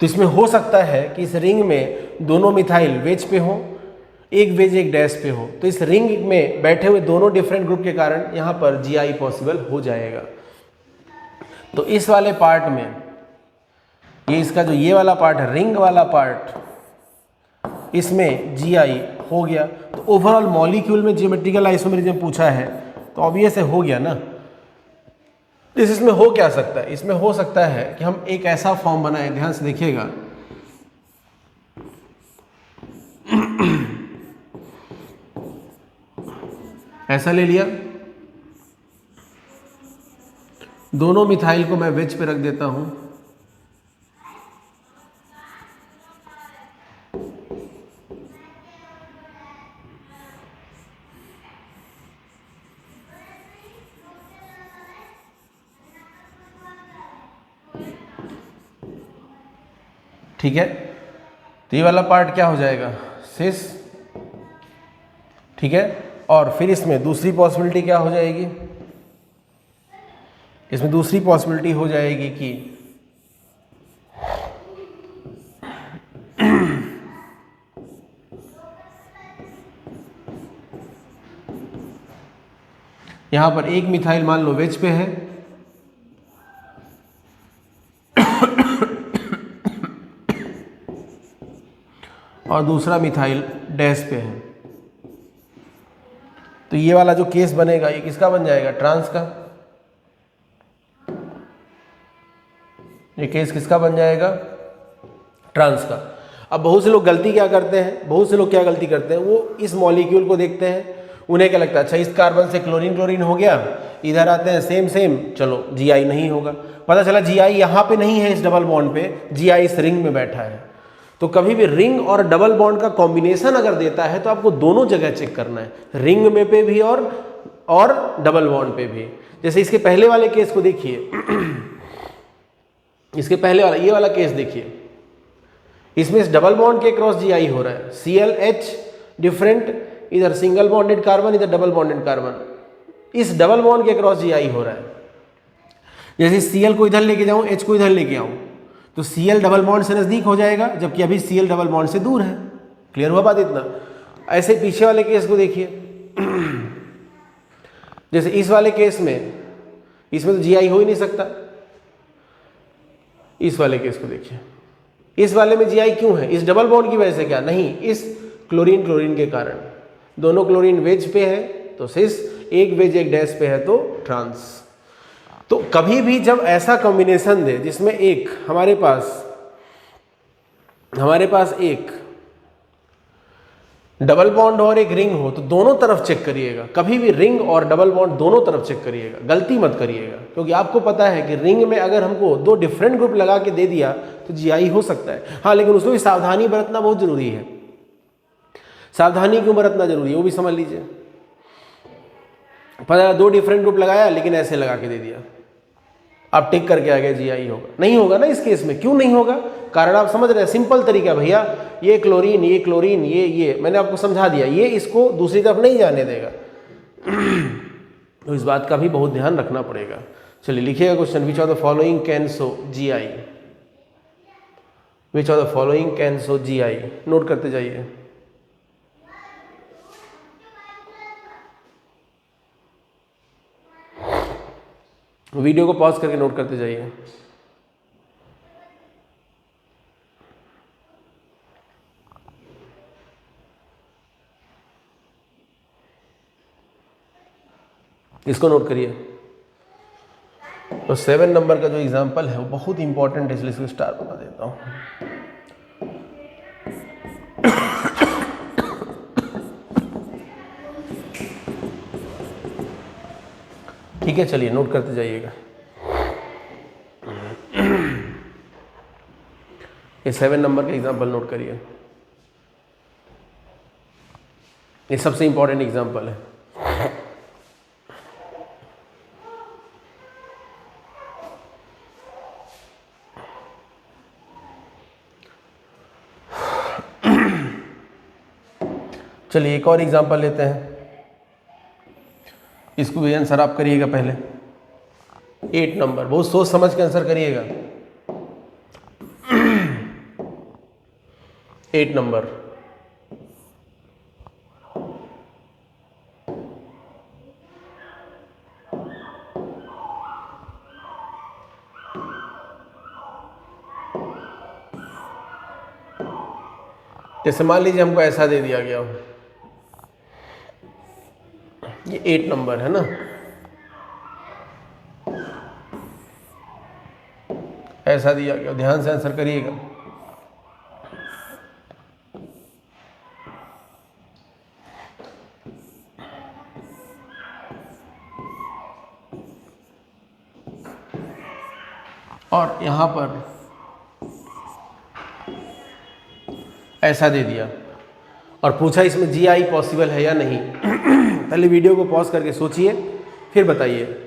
तो इसमें हो सकता है कि इस रिंग में दोनों मिथाइल वेज पे हो, एक वेज एक डैश पे हो, तो इस रिंग में बैठे हुए दोनों डिफरेंट ग्रुप के कारण यहाँ पर GI पॉसिबल हो जाएगा। तो इस वाले पार्ट में ये इसका जो ये वाला पार्ट है, रिंग वाला पार्ट, इसमें GI हो गया। तो ओवरऑल मॉलिक्यूल में ज्योमेट्रिकल आइसोमेरिज्म पूछा है तो ऑब्वियस है हो गया ना। इसमें हो क्या सकता है, इसमें हो सकता है कि हम एक ऐसा फॉर्म बनाए, ध्यान से देखिएगा, ऐसा ले लिया, दोनों मिथाइल को मैं वेज पे रख देता हूं, ठीक है। तो ये वाला पार्ट क्या हो जाएगा, सिस, ठीक है। और फिर इसमें दूसरी पॉसिबिलिटी क्या हो जाएगी, इसमें दूसरी पॉसिबिलिटी हो जाएगी कि यहां पर एक मिथाइल मान लो वेज पे है और दूसरा मिथाइल डैश पे है, तो ये वाला जो केस बनेगा ये किसका बन जाएगा, ट्रांस का। ये केस किसका बन जाएगा, ट्रांस का। अब बहुत से लोग गलती क्या करते हैं, बहुत से लोग क्या गलती करते हैं, वो इस मॉलिक्यूल को देखते हैं, उन्हें क्या लगता है अच्छा इस कार्बन से क्लोरीन क्लोरीन हो गया, इधर आते हैं सेम सेम, चलो GI नहीं होगा। पता चला GI यहाँ पे नहीं है इस डबल बॉन्ड पे, GI इस रिंग में बैठा है। तो कभी भी रिंग और डबल बॉन्ड का कॉम्बिनेशन अगर देता है तो आपको दोनों जगह चेक करना है, रिंग में पे भी और डबल बॉन्ड पे भी। जैसे इसके पहले वाले केस को देखिए, इसके पहले वाला ये वाला केस देखिए, इसमें इस डबल बॉन्ड के क्रॉस GI हो रहा है, ClH डिफरेंट, इधर सिंगल बॉन्डेड कार्बन, इधर डबल बॉन्डेड कार्बन, इस डबल बॉन्ड के क्रॉस GI हो रहा है। जैसे Cl को इधर लेके जाऊं, H को इधर लेके आऊं, तो Cl डबल बॉन्ड से नजदीक हो जाएगा, जबकि अभी Cl डबल बॉन्ड से दूर है। क्लियर हुआ बात इतना। ऐसे पीछे वाले केस को देखिए, जैसे इस वाले केस में, इसमें तो GI हो ही नहीं सकता। इस वाले केस को देखिए, इस वाले में GI क्यों है, इस डबल बॉन्ड की वजह से क्या, नहीं, इस क्लोरीन क्लोरीन के कारण। दोनों क्लोरीन वेज पे है तो सिस, एक वेज एक डैश पे है तो ट्रांस। तो कभी भी जब ऐसा कॉम्बिनेशन दे जिसमें एक हमारे पास एक डबल बॉन्ड और एक रिंग हो, तो दोनों तरफ चेक करिएगा, कभी भी रिंग और डबल बॉन्ड दोनों तरफ चेक करिएगा, गलती मत करिएगा। क्योंकि आपको पता है कि रिंग में अगर हमको दो डिफरेंट ग्रुप लगा के दे दिया तो GI हो सकता है। हाँ, लेकिन उसमें भी सावधानी बरतना बहुत जरूरी है। सावधानी क्यों बरतना जरूरी है वो भी समझ लीजिए। पता दो डिफरेंट ग्रुप लगाया लेकिन ऐसे लगा के दे दिया, आप टिक करके आ गए GI होगा, नहीं होगा ना इस केस में। क्यों नहीं होगा, कारण आप समझ रहे हैं, सिंपल तरीका भैया, ये क्लोरीन ये मैंने आपको समझा दिया, ये इसको दूसरी तरफ नहीं जाने देगा। तो इस बात का भी बहुत ध्यान रखना पड़ेगा। चलिए लिखिएगा question, which of the following can show GI, which of the following can show GI, note करते जाइए। वीडियो को पॉज करके नोट करते जाइए। इसको नोट करिए। तो 7 नंबर का जो एग्जाम्पल है वो बहुत इंपॉर्टेंट है, इसलिए इसको स्टार बना देता हूँ। ठीक है, चलिए नोट करते जाइएगा। ये 7 नंबर का एग्जाम्पल नोट करिए, ये सबसे इंपॉर्टेंट एग्जाम्पल है। चलिए एक और एग्जाम्पल लेते हैं, इसको भी आंसर आप करिएगा। पहले 8 नंबर, बहुत सोच समझ के आंसर करिएगा। 8 नंबर, जैसे मान लीजिए हमको ऐसा दे दिया गया हो, ये 8 नंबर है ना, ऐसा दिया गया, ध्यान से आंसर करिएगा। और यहां पर ऐसा दे दिया और पूछा इसमें जीआई पॉसिबल है या नहीं। पहले वीडियो को पॉज करके सोचिए, फिर बताइए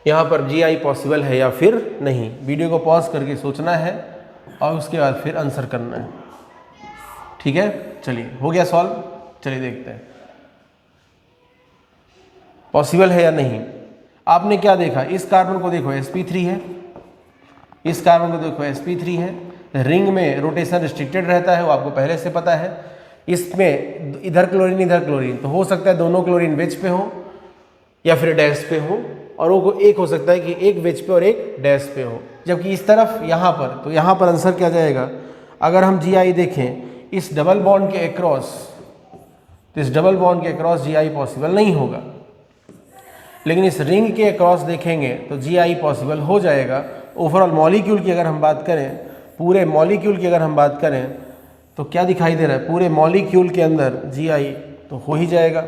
यहाँ पर जीआई पॉसिबल है या फिर नहीं। वीडियो को पॉज करके सोचना है और उसके बाद फिर आंसर करना है। ठीक है, चलिए हो गया सॉल्व। चलिए देखते हैं पॉसिबल है या नहीं। आपने क्या देखा, इस कार्बन को देखो sp3 है, इस कार्बन को देखो sp3 है। रिंग में रोटेशन रिस्ट्रिक्टेड रहता है, वो आपको पहले से पता है। इसमें इधर क्लोरीन इधर क्लोरीन, तो हो सकता है दोनों क्लोरीन वेज पे हो या फिर डैश पे हो, और वो एक हो सकता है कि एक वेज पे और एक डैश पे हो। जबकि इस तरफ यहाँ पर, तो यहाँ पर आंसर क्या जाएगा। अगर हम जीआई देखें इस डबल बॉन्ड के अक्रॉस, तो इस डबल बॉन्ड के अक्रॉस जीआई पॉसिबल नहीं होगा, लेकिन इस रिंग के अक्रॉस देखेंगे तो जीआई पॉसिबल हो जाएगा। ओवरऑल मॉलिक्यूल की अगर हम बात करें, पूरे मॉलिक्यूल की अगर हम बात करें, तो क्या दिखाई दे रहा है, पूरे मॉलिक्यूल के अंदर जीआई तो हो ही जाएगा।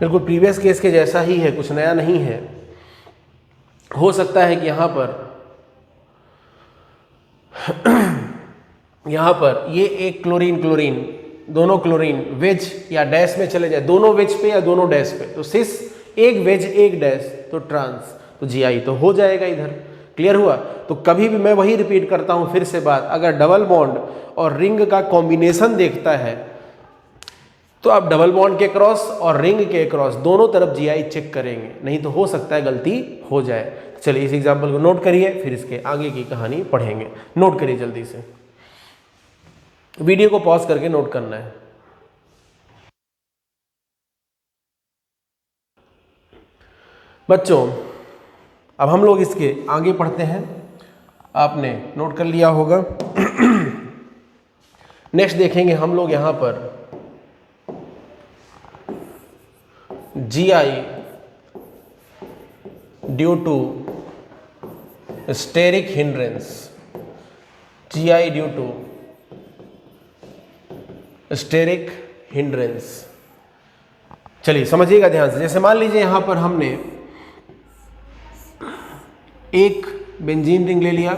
बिल्कुल प्रीवियस केस के जैसा ही है, कुछ नया नहीं है। हो सकता है कि यहाँ पर ये एक क्लोरीन क्लोरीन, दोनों क्लोरीन वेज या डैश में चले जाए, दोनों वेज पे या दोनों डैश पे, तो सिस एक वेज एक डैश, तो ट्रांस, तो जीआई तो हो जाएगा इधर। क्लियर हुआ। तो कभी भी मैं वही रिपीट करता हूँ फिर से बात, अगर डबल बॉन्ड और रिंग का कॉम्बिनेशन देखता है तो आप डबल बॉन्ड के क्रॉस और रिंग के क्रॉस दोनों तरफ जीआई चेक करेंगे, नहीं तो हो सकता है गलती हो जाए। चलिए इस एग्जाम्पल को नोट करिए, फिर इसके आगे की कहानी पढ़ेंगे। नोट करिए जल्दी से, वीडियो को पॉज करके नोट करना है। बच्चों अब हम लोग इसके आगे पढ़ते हैं, आपने नोट कर लिया होगा। नेक्स्ट देखेंगे हम लोग यहाँ पर GI due to steric hindrance, GI due to steric hindrance. चलिए समझिएगा ध्यान से। जैसे मान लीजिए यहां पर हमने एक बेंजीन रिंग ले लिया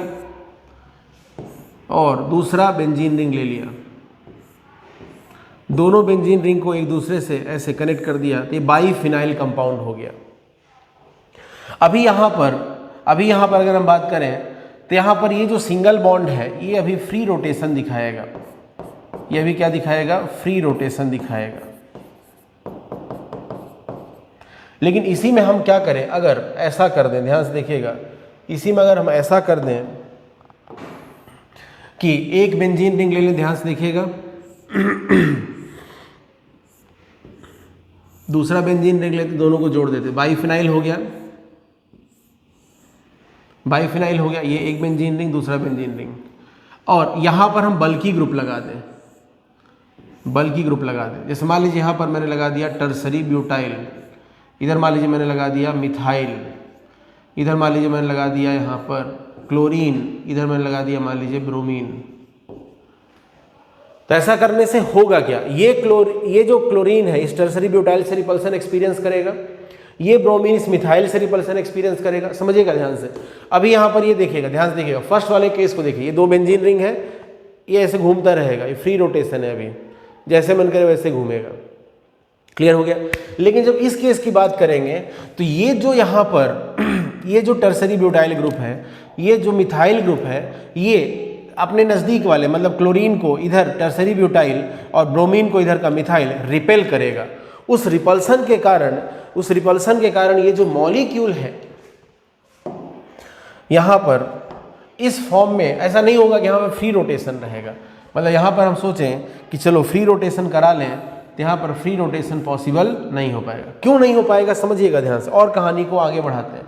और दूसरा बेंजीन रिंग ले लिया, दोनों बेंजीन रिंग को एक दूसरे से ऐसे कनेक्ट कर दिया, तो ये बाईफिनाइल कंपाउंड हो गया। अभी यहां पर अगर हम बात करें तो यहां पर ये जो सिंगल बॉन्ड है ये अभी फ्री रोटेशन दिखाएगा, ये अभी क्या दिखाएगा, फ्री रोटेशन दिखाएगा। लेकिन इसी में हम क्या करें, अगर ऐसा कर दें, ध्यान से देखिएगा, इसी में अगर हम ऐसा कर दें कि एक बेंजीन रिंग ले लें, ध्यान से देखिएगा, दूसरा बेंजीन रिंग लेते, दोनों को जोड़ देते, बाईफिनाइल हो गया। बाइफिनाइल हो गया, ये एक बेंजीन रिंग, दूसरा बेंजीन रिंग। और यहाँ पर हम बल्की ग्रुप लगा दें, बल्की ग्रुप लगा दें। जैसे मान लीजिए यहाँ पर मैंने लगा दिया टर्सरी ब्यूटाइल, इधर मान लीजिए मैंने लगा दिया मिथाइल, इधर मान लीजिए मैंने लगा दिया यहाँ पर क्लोरीन, इधर मैंने लगा दिया मान लीजिए ब्रोमीन। तो ऐसा करने से होगा क्या, ये जो क्लोरीन है इस टर्सरी ब्यूटाइल से रिपल्सन एक्सपीरियंस करेगा, ये ब्रोमीन इस मिथाइल से रिपल्सन एक्सपीरियंस करेगा। समझिएगा ध्यान से। अभी यहाँ पर ये देखिएगा, ध्यान से देखिएगा, फर्स्ट वाले केस को देखिए, ये दो बेंजीन रिंग है, ये ऐसे घूमता रहेगा, ये फ्री रोटेशन है, अभी जैसे मन करे वैसे घूमेगा। क्लियर हो गया। लेकिन जब इस केस की बात करेंगे तो ये जो यहाँ पर ये जो टर्सरी ब्यूटाइल ग्रुप है, ये जो मिथाइल ग्रुप है, ये अपने नज़दीक वाले मतलब क्लोरीन को इधर टर्सरी ब्यूटाइल और ब्रोमीन को इधर का मिथाइल रिपेल करेगा। उस रिपल्सन के कारण ये जो मॉलिक्यूल है यहाँ पर इस फॉर्म में, ऐसा नहीं होगा कि यहाँ पर फ्री रोटेशन रहेगा। मतलब यहाँ पर हम सोचें कि चलो फ्री रोटेशन करा लें, तो यहाँ पर फ्री रोटेशन पॉसिबल नहीं हो पाएगा। क्यों नहीं हो पाएगा समझिएगा ध्यान से, और कहानी को आगे बढ़ाते हैं।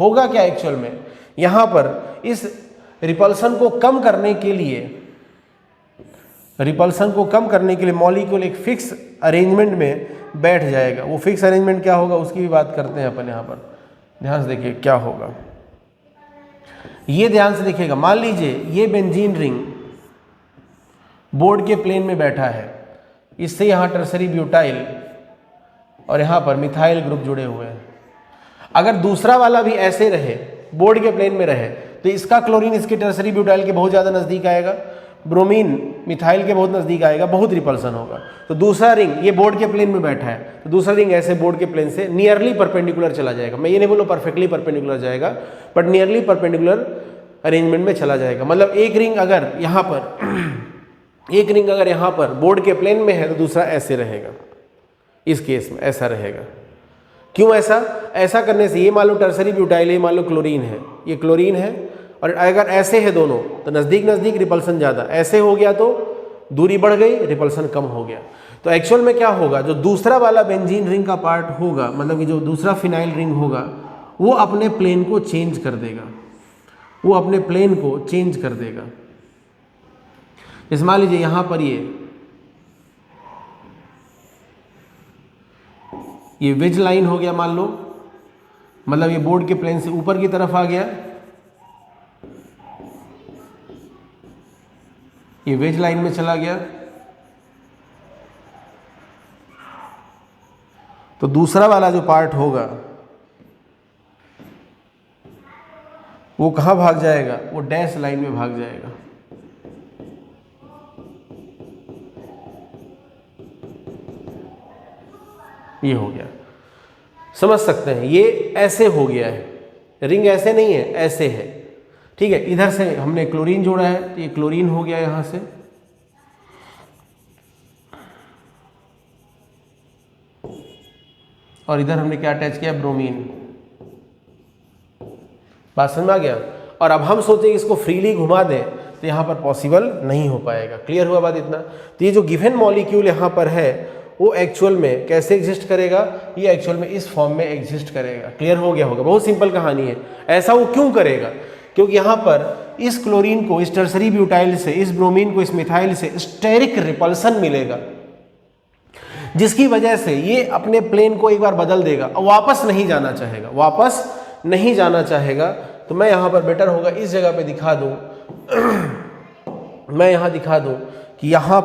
होगा क्या एक्चुअल में, यहाँ पर इस रिपल्सन को कम करने के लिए मॉलिक्यूल एक फिक्स अरेंजमेंट में बैठ जाएगा। वो फिक्स अरेंजमेंट क्या होगा उसकी भी बात करते हैं अपन यहाँ पर। ध्यान से देखिए क्या होगा, ये ध्यान से देखिएगा। मान लीजिए ये बेंजीन रिंग बोर्ड के प्लेन में बैठा है, इससे यहाँ टर्सरी ब्यूटाइल और यहाँ पर मिथाइल ग्रुप जुड़े हुए हैं। अगर दूसरा वाला भी ऐसे रहे, बोर्ड के प्लेन में रहे, तो इसका क्लोरीन इसके टर्सरी ब्यूटाइल के बहुत ज़्यादा नज़दीक आएगा, ब्रोमीन मिथाइल के बहुत नज़दीक आएगा, बहुत रिपल्सन होगा। तो दूसरा रिंग ये बोर्ड के प्लेन में बैठा है, तो दूसरा रिंग ऐसे बोर्ड के प्लेन से नियरली परपेंडिकुलर चला जाएगा। मैं ये नहीं बोलूँ परफेक्टली परपेंडिकुलर जाएगा, बट नियरली परपेंडिकुलर अरेंजमेंट में चला जाएगा। मतलब एक रिंग अगर यहाँ पर बोर्ड के प्लेन में है तो दूसरा ऐसे रहेगा। इस केस में ऐसा रहेगा। क्यों ऐसा करने से, ये मान लो टर्सरी ब्यूटाइल, ये मान लो क्लोरीन है, ये क्लोरीन है, और अगर ऐसे है दोनों तो नज़दीक रिपल्सन ज़्यादा, ऐसे हो गया तो दूरी बढ़ गई, रिपल्सन कम हो गया। तो एक्चुअल में क्या होगा, जो दूसरा वाला बेंजीन रिंग का पार्ट होगा, मतलब कि जो दूसरा फिनाइल रिंग होगा, वो अपने प्लेन को चेंज कर देगा, जैसे मान लीजिए यहाँ पर ये वेज लाइन हो गया मान लो, मतलब ये बोर्ड के प्लेन से ऊपर की तरफ आ गया, ये वेज लाइन में चला गया। तो दूसरा वाला जो पार्ट होगा वो कहाँ भाग जाएगा, वो डैश लाइन में भाग जाएगा। ये हो गया, समझ सकते हैं। ये ऐसे हो गया है, रिंग ऐसे नहीं है, ऐसे है, ठीक है। इधर से हमने क्लोरीन जोड़ा है, तो ये क्लोरीन हो गया यहां से, और इधर हमने क्या अटैच किया, ब्रोमीन। बात समझ में आ गया। और अब हम सोचें इसको फ्रीली घुमा दें तो यहाँ पर पॉसिबल नहीं हो पाएगा। क्लियर हुआ बात इतना। तो ये जो गिवन मॉलिक्यूल यहाँ पर है वो एक्चुअल में कैसे एग्जिस्ट करेगा, ये एक्चुअल में इस फॉर्म में एग्जिस्ट करेगा। क्लियर हो गया होगा, बहुत सिंपल कहानी है। ऐसा वो क्यों करेगा, क्योंकि यहाँ पर इस क्लोरीन को इस टर्सरी ब्यूटाइल से, इस ब्रोमीन को इस मिथाइल से स्टेरिक रिपल्सन मिलेगा, जिसकी वजह से ये अपने प्लेन को एक बार बदल देगा और वापस नहीं जाना चाहेगा। तो मैं यहाँ पर बेटर होगा इस जगह पे दिखा दूँ, मैं यहाँ दिखा दूँ कि यहाँ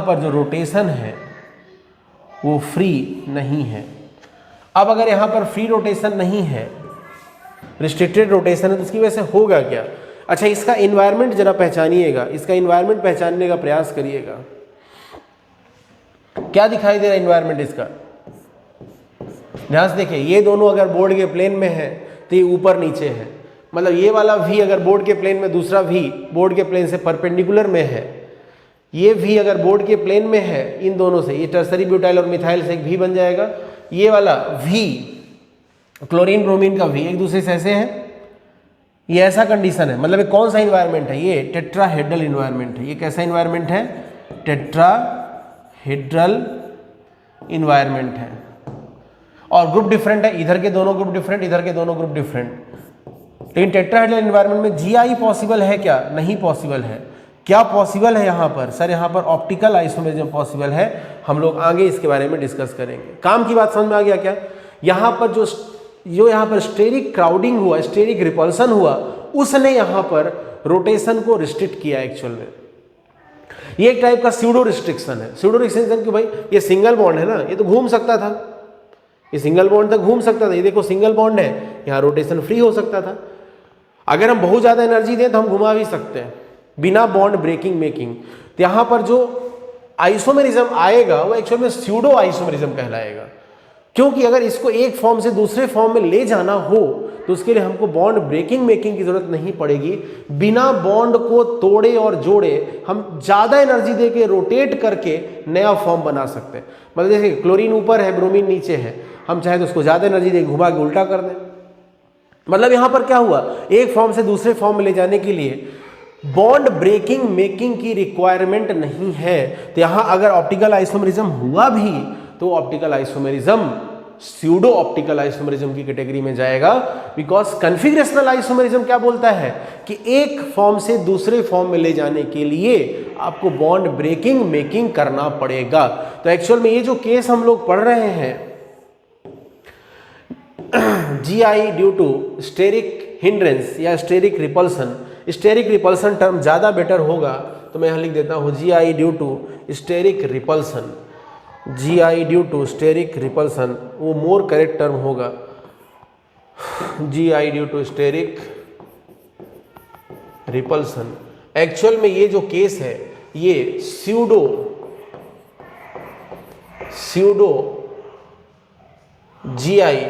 पर जो रोटेशन है वो फ्री नहीं है। अब अगर यहाँ पर फ्री रोटेशन नहीं है, रिस्ट्रिक्टेड रोटेशन है, तो इसकी वजह से होगा क्या। अच्छा, इसका इन्वायरमेंट जरा पहचानिएगा, इसका इन्वायरमेंट पहचानने का प्रयास करिएगा। क्या दिखाई दे रहा है इन्वायरमेंट इसका, ध्यान से देखिए। ये दोनों अगर बोर्ड के प्लेन में है तो ये ऊपर नीचे है, मतलब ये वाला भी अगर बोर्ड के प्लेन में, दूसरा भी बोर्ड के प्लेन से परपेंडिकुलर में है, ये भी अगर बोर्ड के प्लेन में है, इन दोनों से, ये टर्सरी ब्यूटाइल और मिथाइल से एक भी बन जाएगा। ये वाला भी क्लोरीन ब्रोमीन का भी एक दूसरे से ऐसे है, ये ऐसा कंडीशन है। मतलब ये कौन सा इन्वायरमेंट है, ये टेट्राहेड्रल इन्वायरमेंट है। ये कैसा इन्वायरमेंट है, टेट्राहेड्रल इन्वायरमेंट है और ग्रुप डिफरेंट है, इधर के दोनों ग्रुप डिफरेंट, इधर के दोनों ग्रुप डिफरेंट। लेकिन टेट्राहेड्रल एनवायरनमेंट में जीआई पॉसिबल है क्या? नहीं पॉसिबल है। क्या पॉसिबल है यहाँ पर? सर यहाँ पर ऑप्टिकल आइसोमेरिज्म पॉसिबल है। हम लोग आगे इसके बारे में डिस्कस करेंगे। काम की बात समझ में आ गया क्या? यहाँ पर जो यहाँ पर स्टेरिक क्राउडिंग हुआ, स्टेरिक रिपल्सन हुआ, उसने यहाँ पर रोटेशन को रिस्ट्रिक्ट किया एक्चुअल में। ये एक टाइप का स्यूडो रिस्ट्रिक्शन है। स्यूडो रिस्ट्रिक्शन क्यों भाई? ये सिंगल बॉन्ड है ना, ये तो घूम सकता था, ये सिंगल बॉन्ड तक घूम सकता था। ये देखो सिंगल बॉन्ड है, यहाँ रोटेशन फ्री हो सकता था। अगर हम बहुत ज़्यादा एनर्जी दें तो हम घुमा भी सकते हैं बिना बॉन्ड ब्रेकिंग मेकिंग। तो यहाँ पर जो आइसोमेरिज्म आएगा वो एक्चुअल में स्यूडो आइसोमेरिज्म कहलाएगा, क्योंकि अगर इसको एक फॉर्म से दूसरे फॉर्म में ले जाना हो तो उसके लिए हमको बॉन्ड ब्रेकिंग मेकिंग की जरूरत नहीं पड़ेगी। बिना बॉन्ड को तोड़े और जोड़े हम ज़्यादा एनर्जी दे के रोटेट करके नया फॉर्म बना सकते हैं। मतलब जैसे क्लोरीन ऊपर है, ब्रोमीन नीचे है, हम चाहे तो उसको ज़्यादा एनर्जी दे घुमा के उल्टा कर दें। मतलब यहाँ पर क्या हुआ, एक फॉर्म से दूसरे फॉर्म में ले जाने के लिए बॉन्ड ब्रेकिंग मेकिंग की रिक्वायरमेंट नहीं है। तो यहाँ अगर ऑप्टिकल आइसोमेरिज्म हुआ भी तो optical isomerism pseudo optical isomerism की कैटेगरी में जाएगा, बिकॉज कन्फिगरेशनल आइसोमेरिज्म क्या बोलता है कि एक फॉर्म से दूसरे फॉर्म में ले जाने के लिए आपको बॉन्ड ब्रेकिंग मेकिंग करना पड़ेगा। तो एक्चुअल में ये जो केस हम लोग पढ़ रहे हैं GI due to steric hindrance या steric repulsion, steric repulsion term ज़्यादा बेटर होगा, तो मैं यहाँ लिख देता हूँ GI due to steric repulsion. GI due to steric repulsion वो मोर करेक्ट टर्म होगा, GI due to steric repulsion. Actual में ये जो केस है ये स्यूडो जीआई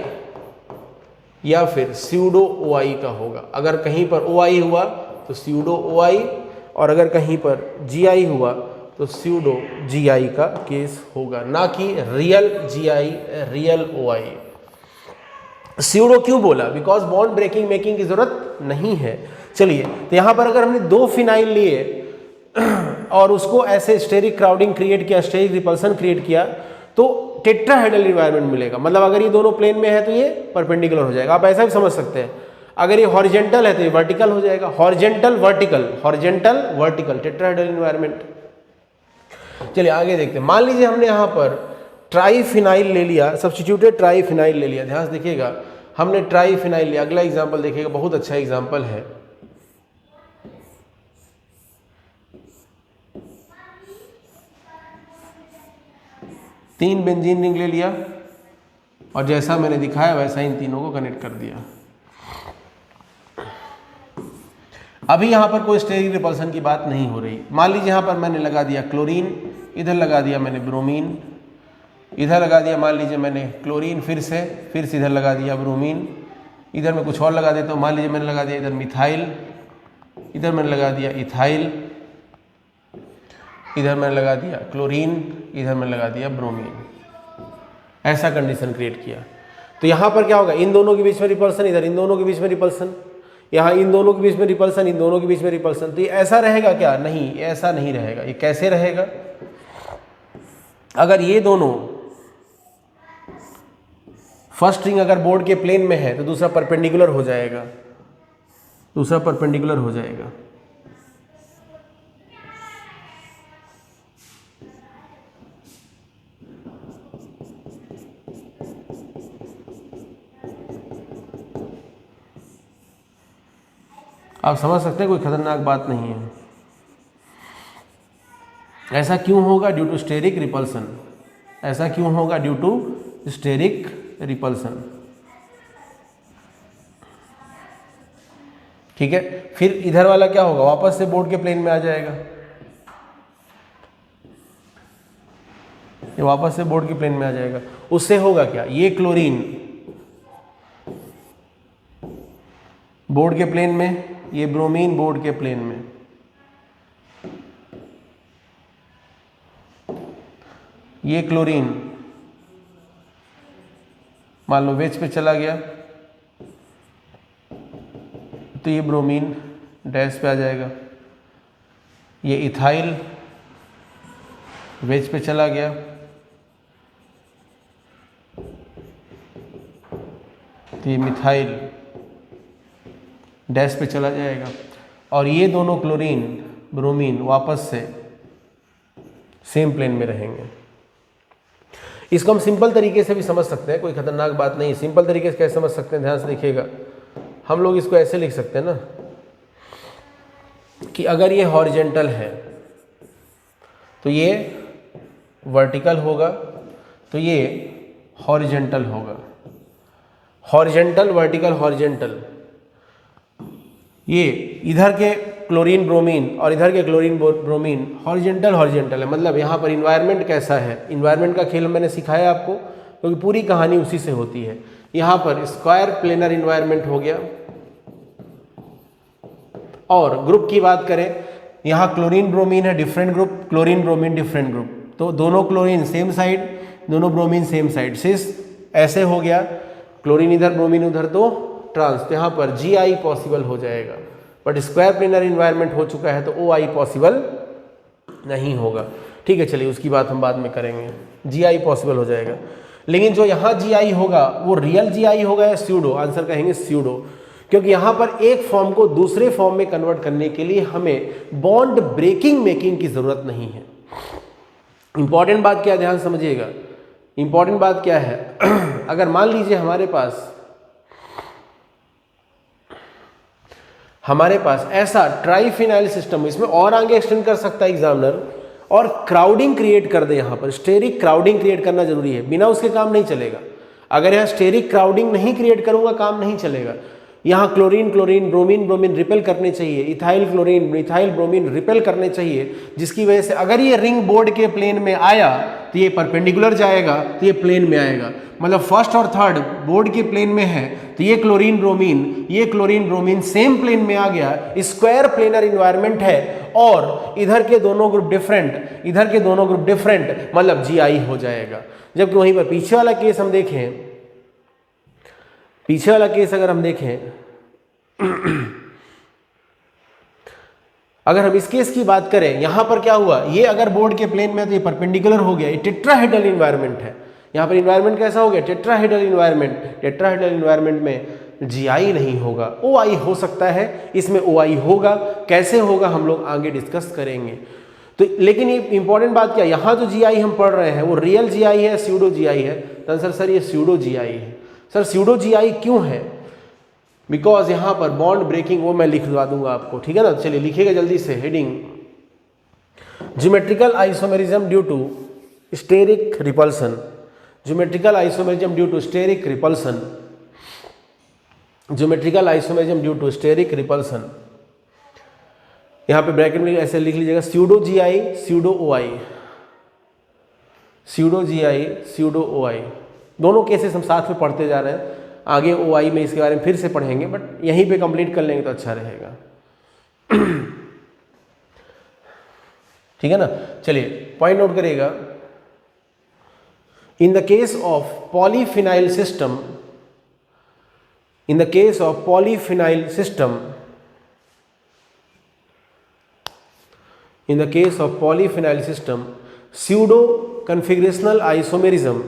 या फिर स्यूडो ओआई का होगा। अगर कहीं पर ओआई हुआ तो स्यूडो ओआई, और अगर कहीं पर जीआई हुआ तो स्यूडो जीआई का केस होगा, ना कि real GI real OI. Pseudo क्यों बोला? बिकॉज बॉन्ड ब्रेकिंग मेकिंग की जरूरत नहीं है। चलिए, तो यहां पर अगर हमने 2 फिनाइल लिए और उसको ऐसे स्टेरिक क्राउडिंग क्रिएट किया, स्टेरिक रिपल्सन क्रिएट किया, तो टेट्राहेड्रल एनवायरनमेंट मिलेगा। मतलब अगर ये दोनों प्लेन में है तो ये परपेंडिकुलर हो जाएगा। आप ऐसा भी समझ सकते हैं, अगर ये हॉरिजेंटल है तो ये वर्टिकल हो जाएगा, horizontal vertical, horizontal vertical tetrahedral environment. चलिए आगे देखते हैं। मान लीजिए हमने यहाँ पर ट्राईफिनाइल ले लिया, सब्स्टिट्यूटेड ट्राईफिनाइल ले लिया। ध्यान से देखिएगा, हमने ट्राईफिनाइल लिया। अगला एग्जाम्पल देखिएगा, बहुत अच्छा एग्जाम्पल है। तीन बेंजीन रिंग ले लिया और जैसा मैंने दिखाया वैसा इन तीनों को कनेक्ट कर दिया। अभी यहाँ पर कोई स्टेरिक रिपल्सन की बात नहीं हो रही। मान लीजिए यहाँ पर मैंने लगा दिया क्लोरीन, इधर लगा दिया मैंने ब्रोमीन, इधर लगा दिया मान लीजिए मैंने क्लोरीन, फिर से इधर लगा दिया ब्रोमीन, इधर मैं कुछ और लगा देता हूँ। मान लीजिए मैंने लगा दिया इधर मिथाइल, इधर मैंने लगा दिया इथाइल, इधर मैंने लगा दिया क्लोरीन, इधर मैंने लगा दिया ब्रोमीन। ऐसा कंडीशन क्रिएट किया। तो यहाँ पर क्या होगा, इन दोनों के बीच में रिपल्सन, इधर इन दोनों के बीच में रिपल्सन, यहाँ इन दोनों के बीच में रिपल्सन, इन दोनों के बीच में रिपल्सन। तो ये ऐसा रहेगा क्या? नहीं, ऐसा नहीं रहेगा। ये कैसे रहेगा? अगर ये दोनों फर्स्ट रिंग अगर बोर्ड के प्लेन में है तो दूसरा परपेंडिकुलर हो जाएगा, दूसरा परपेंडिकुलर हो जाएगा। आप समझ सकते हैं, कोई खतरनाक बात नहीं है। ऐसा क्यों होगा? Due to steric repulsion. ऐसा क्यों होगा? Due to steric repulsion. ठीक है, फिर इधर वाला क्या होगा? वापस से बोर्ड के प्लेन में आ जाएगा। ये वापस से बोर्ड के प्लेन में आ जाएगा। उससे होगा क्या? ये क्लोरीन बोर्ड के प्लेन में, ये ब्रोमीन बोर्ड के प्लेन में। ये क्लोरीन मान लो वेज पे चला गया तो ये ब्रोमीन डैश पे आ जाएगा। ये इथाइल वेज पे चला गया तो ये मिथाइल डैश पे चला जाएगा और ये दोनों क्लोरीन ब्रोमीन वापस से सेम प्लेन में रहेंगे। इसको हम सिंपल तरीके से भी समझ सकते हैं, कोई खतरनाक बात नहीं। सिंपल तरीके से कैसे समझ सकते हैं, ध्यान से देखिएगा। हम लोग इसको ऐसे लिख सकते हैं ना कि अगर ये हॉरिजेंटल है तो ये वर्टिकल होगा, तो ये हॉरिजेंटल होगा। हॉरिजेंटल वर्टिकल हॉरिजेंटल, ये इधर के क्लोरीन ब्रोमीन और इधर के क्लोरीन ब्रोमीन हॉरिजेंटल हॉरिजेंटल है। मतलब यहाँ पर इन्वायरमेंट कैसा है, इन्वायरमेंट का खेल मैंने सिखाया आपको, क्योंकि पूरी कहानी उसी से होती है। यहाँ पर स्क्वायर प्लेनर इन्वायरमेंट हो गया। और ग्रुप की बात करें, यहाँ क्लोरीन ब्रोमीन है different group, chlorine bromine different group, तो दोनों क्लोरीन सेम साइड, दोनों ब्रोमीन सेम साइड। सिस ऐसे हो गया, क्लोरीन इधर ब्रोमीन उधर, तो ट्रांस, तो यहाँ पर GI पॉसिबल हो जाएगा। बट स्क्वायर प्लेनर इन्वायरमेंट हो चुका है तो OI पॉसिबल नहीं होगा। ठीक है, चलिए उसकी बात हम बाद में करेंगे। GI पॉसिबल हो जाएगा, लेकिन जो यहाँ GI होगा वो रियल GI होगा या स्यूडो? आंसर कहेंगे स्यूडो, क्योंकि यहाँ पर एक फॉर्म को दूसरे फॉर्म में कन्वर्ट करने के लिए हमें बॉन्ड ब्रेकिंग मेकिंग की जरूरत नहीं है। इंपॉर्टेंट बात क्या है, ध्यान समझिएगा। इंपॉर्टेंट बात क्या है, अगर मान लीजिए हमारे पास ऐसा ट्राइफिनाइल सिस्टम, इसमें और आगे एक्सटेंड कर सकता है एग्जामिनर, और क्राउडिंग क्रिएट कर दे। यहाँ पर स्टेरिक क्राउडिंग क्रिएट करना जरूरी है, बिना उसके काम नहीं चलेगा। अगर यहाँ स्टेरिक क्राउडिंग नहीं क्रिएट करूंगा काम नहीं चलेगा। यहाँ chlorine chlorine bromine bromine repel करने चाहिए, ethyl chlorine methyl bromine repel करने चाहिए, जिसकी वजह से अगर ये रिंग बोर्ड के प्लेन में आया तो ये परपेंडिकुलर जाएगा, तो ये प्लेन में आएगा। मतलब फर्स्ट और थर्ड बोर्ड के प्लेन में है तो ये क्लोरीन ब्रोमीन सेम प्लेन में आ गया, स्क्वायर प्लेनर इन्वायरमेंट है, और इधर के दोनों ग्रुप डिफरेंट, इधर के दोनों ग्रुप डिफरेंट, मतलब GI हो जाएगा। जबकि वहीं पर पीछे वाला केस हम देखें, पीछे वाला केस अगर हम देखें अगर हम इस केस की बात करें, यहां पर क्या हुआ, ये अगर बोर्ड के प्लेन में तो ये परपेंडिकुलर हो गया, ये टेट्राहेड्रल इन्वायरमेंट है। यहां पर इन्वायरमेंट कैसा हो गया, टेट्राहेड्रल इन्वायरमेंट। टेट्राहेड्रल इन्वायरमेंट में GI नहीं होगा, OI हो सकता है, इसमें OI होगा। कैसे होगा हम लोग आगे डिस्कस करेंगे। तो लेकिन ये इंपॉर्टेंट बात क्या, यहां जो GI हम पढ़ रहे हैं वो रियल GI है, स्यूडो GI है? तो आंसर सर ये स्यूडो GI है। सर स्यूडो GI क्यों है? बिकॉज यहां पर बॉन्ड ब्रेकिंग, वो मैं लिखवा दूंगा आपको, ठीक है ना। चलिए लिखिएगा जल्दी से heading, geometrical isomerism due to steric repulsion. Geometrical isomerism due to steric repulsion, geometrical isomerism due to steric repulsion. यहां पे ब्रैकेट में ऐसे लिख लीजिएगा, pseudo GI pseudo OI, pseudo GI pseudo OI। दोनों केसेस हम साथ में पढ़ते जा रहे हैं, आगे OI में इसके बारे में फिर से पढ़ेंगे, बट यहीं पे कंप्लीट कर लेंगे तो अच्छा रहेगा। ठीक है ना। चलिए पॉइंट नोट करिएगा, in the case of polyphenyl system, in the case of polyphenyl system, in the case of polyphenyl system, pseudo configurational isomerism,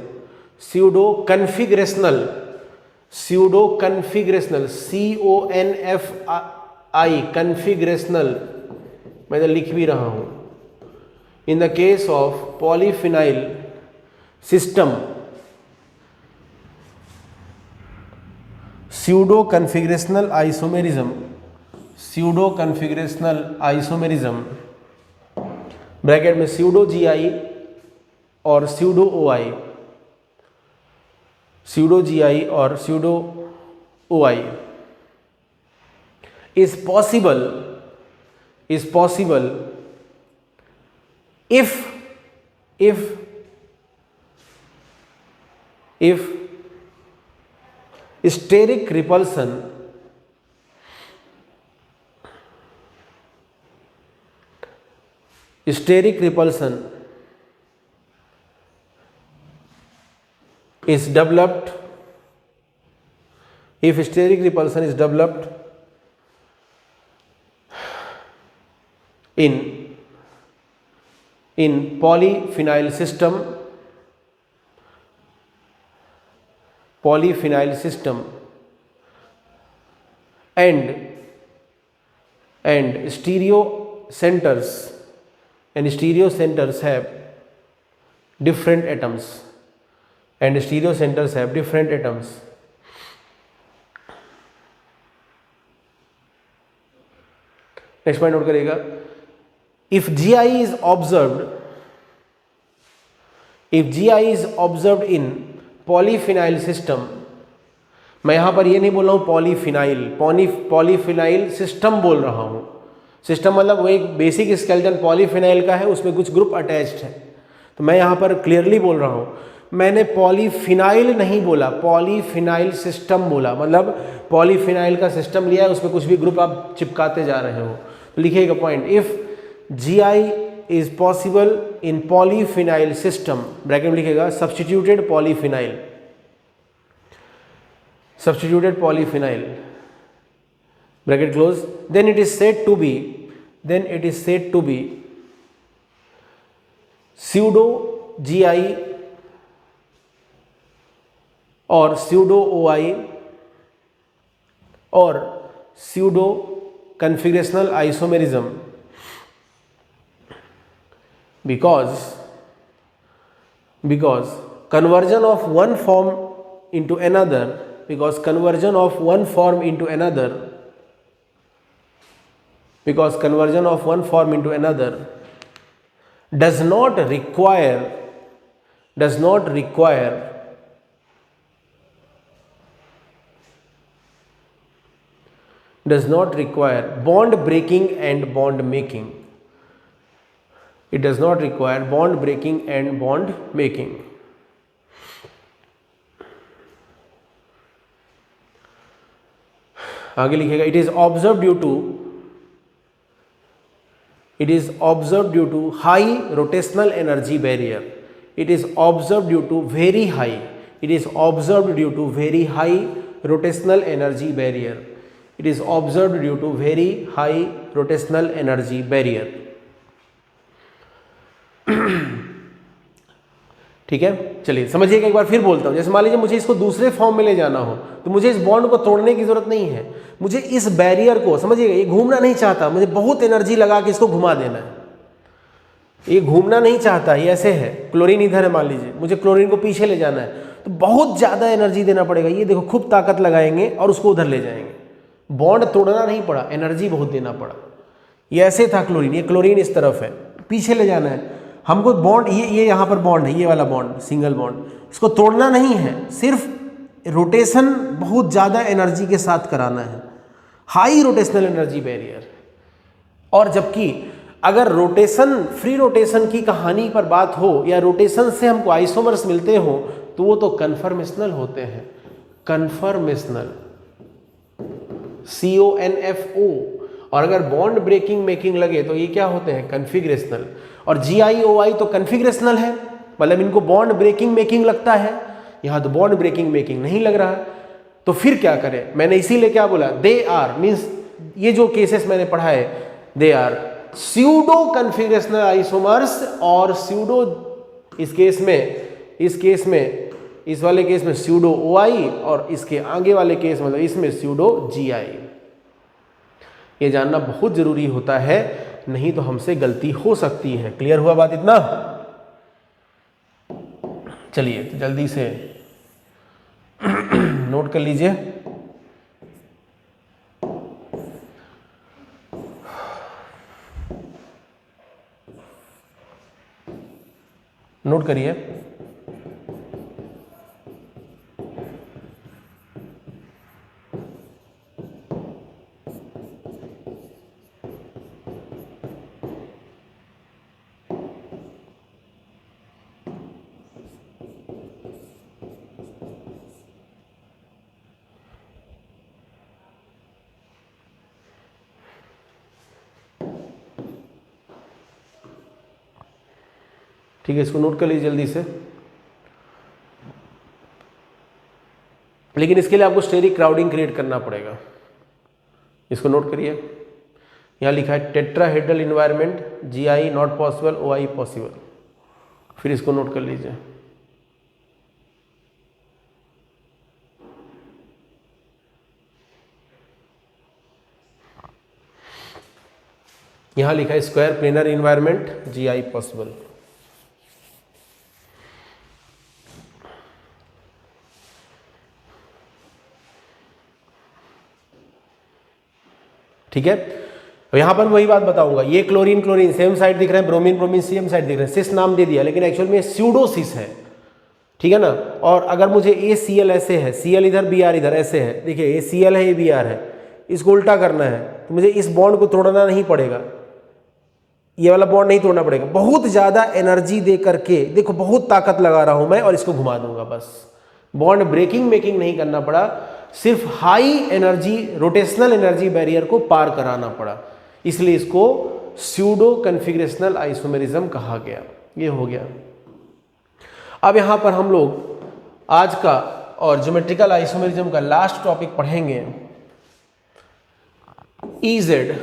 pseudo configurational CONFI configurational, मैं तो लिख भी रहा हूं। In the case of polyphenyl system, pseudo configurational isomerism, pseudo configurational isomerism, bracket में pseudo GI और pseudo OI, pseudo GI और pseudo OI is possible if steric repulsion is developed, if steric repulsion is developed in polyphenyl system and stereo centers have different atoms, and stereo centers have different atoms. Next point note करिएगा, if GI is observed in polyphenol system, मैं यहां पर ये नहीं बोल रहा हूं polyphenyl system बोल रहा हूं। सिस्टम मतलब वो एक बेसिक स्केलेटन पॉलीफिनाइल का है, उसमें कुछ ग्रुप अटैच्ड है, तो मैं यहां पर क्लियरली बोल रहा हूं, मैंने पॉलीफिनाइल नहीं बोला, पॉलीफिनाइल सिस्टम बोला, मतलब पॉलीफिनाइल का सिस्टम लिया है, उसमें कुछ भी ग्रुप आप चिपकाते जा रहे हो। तो लिखिएगा point, if GI is possible in polyphenol system, bracket में लिखिएगा substituted polyphenol, bracket close, then it is said to be pseudo GI or pseudo OI or pseudo configurational isomerism, because conversion of one form into another does not require bond breaking and bond making. It does not require bond breaking and bond making. आगे लिखिएगा, it is observed due to high rotational energy barrier. It is observed due to very high rotational energy barrier. It is observed due to very high rotational energy barrier. ठीक है, चलिए समझिएगा, एक बार फिर बोलता हूं। जैसे मान लीजिए मुझे इसको दूसरे फॉर्म में ले जाना हो, तो मुझे इस बॉन्ड को तोड़ने की जरूरत नहीं है, मुझे इस बैरियर को, समझिएगा, ये घूमना नहीं चाहता, मुझे बहुत एनर्जी लगा के इसको घुमा देना है। ये घूमना नहीं चाहता, ये ऐसे है, क्लोरीन इधर है, मान लीजिए मुझे क्लोरीन को पीछे ले जाना है, तो बहुत ज़्यादा एनर्जी देना पड़ेगा। ये देखो, खूब ताकत लगाएंगे और उसको उधर ले जाएंगे। बॉन्ड तोड़ना नहीं पड़ा, एनर्जी बहुत देना पड़ा। ये ऐसे था क्लोरीन, ये क्लोरीन इस तरफ है, पीछे ले जाना है हमको। बॉन्ड ये यहाँ पर बॉन्ड है, ये वाला बॉन्ड, सिंगल बॉन्ड, इसको तोड़ना नहीं है, सिर्फ रोटेशन बहुत ज़्यादा एनर्जी के साथ कराना है, हाई रोटेशनल एनर्जी बैरियर। और जबकि अगर रोटेशन, फ्री रोटेशन की कहानी पर बात हो, या रोटेशन से हमको आइसोमर्स मिलते हो, तो वो तो कन्फर्मेशनल होते हैं, कन्फर्मेशनल, CONFO। और अगर बॉन्ड ब्रेकिंग मेकिंग लगे तो ये क्या होते हैं, कन्फिग्रेशनल। और GIOI तो कन्फिग्रेशनल है, मतलब इनको बॉन्ड ब्रेकिंग मेकिंग लगता है, यहाँ तो बॉन्ड ब्रेकिंग मेकिंग नहीं लग रहा है। तो फिर क्या करें, मैंने इसीलिए क्या बोला, दे आर, मीन्स ये जो केसेस मैंने पढ़ा है, they are pseudo configurational isomers, और स्यूडो इस केस में इस वाले केस में स्यूडो OI, और इसके आगे वाले केस मतलब इसमें स्यूडो GI। ये जानना बहुत जरूरी होता है, नहीं तो हमसे गलती हो सकती है। क्लियर हुआ बात इतना? चलिए तो जल्दी से नोट कर लीजिए। नोट करिए, ठीक है, इसको नोट कर लीजिए जल्दी से। लेकिन इसके लिए आपको स्टेरिक क्राउडिंग क्रिएट करना पड़ेगा। इसको नोट करिए, यहाँ लिखा है tetrahedral environment, GI not possible, OI possible. फिर इसको नोट कर लीजिए। यहाँ लिखा है square planar environment GI possible. ठीक है, तो यहाँ पर वही बात बताऊंगा, ये क्लोरीन क्लोरीन सेम साइड दिख रहे हैं, ब्रोमीन ब्रोमीन सेम साइड दिख रहे हैं, सिस नाम दे दिया लेकिन एक्चुअल में स्यूडोसिस है। ठीक है ना, और अगर मुझे ACl ऐसे है, Cl इधर Br इधर ऐसे है, देखिए ये Cl है ये Br है, इसको उल्टा करना है तो मुझे इस बॉन्ड को तोड़ना नहीं पड़ेगा, ये वाला बॉन्ड नहीं तोड़ना पड़ेगा, बहुत ज़्यादा एनर्जी दे करके, देखो बहुत ताकत लगा रहा हूँ मैं और इसको घुमा दूंगा, बस बॉन्ड ब्रेकिंग मेकिंग नहीं करना पड़ा, सिर्फ high energy rotational energy barrier को पार कराना पड़ा, इसलिए इसको स्यूडो कन्फिगरेशनल आइसोमेरिज्म कहा गया। ये हो गया। अब यहाँ पर हम लोग आज का और ज्योमेट्रिकल आइसोमेरिज्म का लास्ट टॉपिक पढ़ेंगे, EZ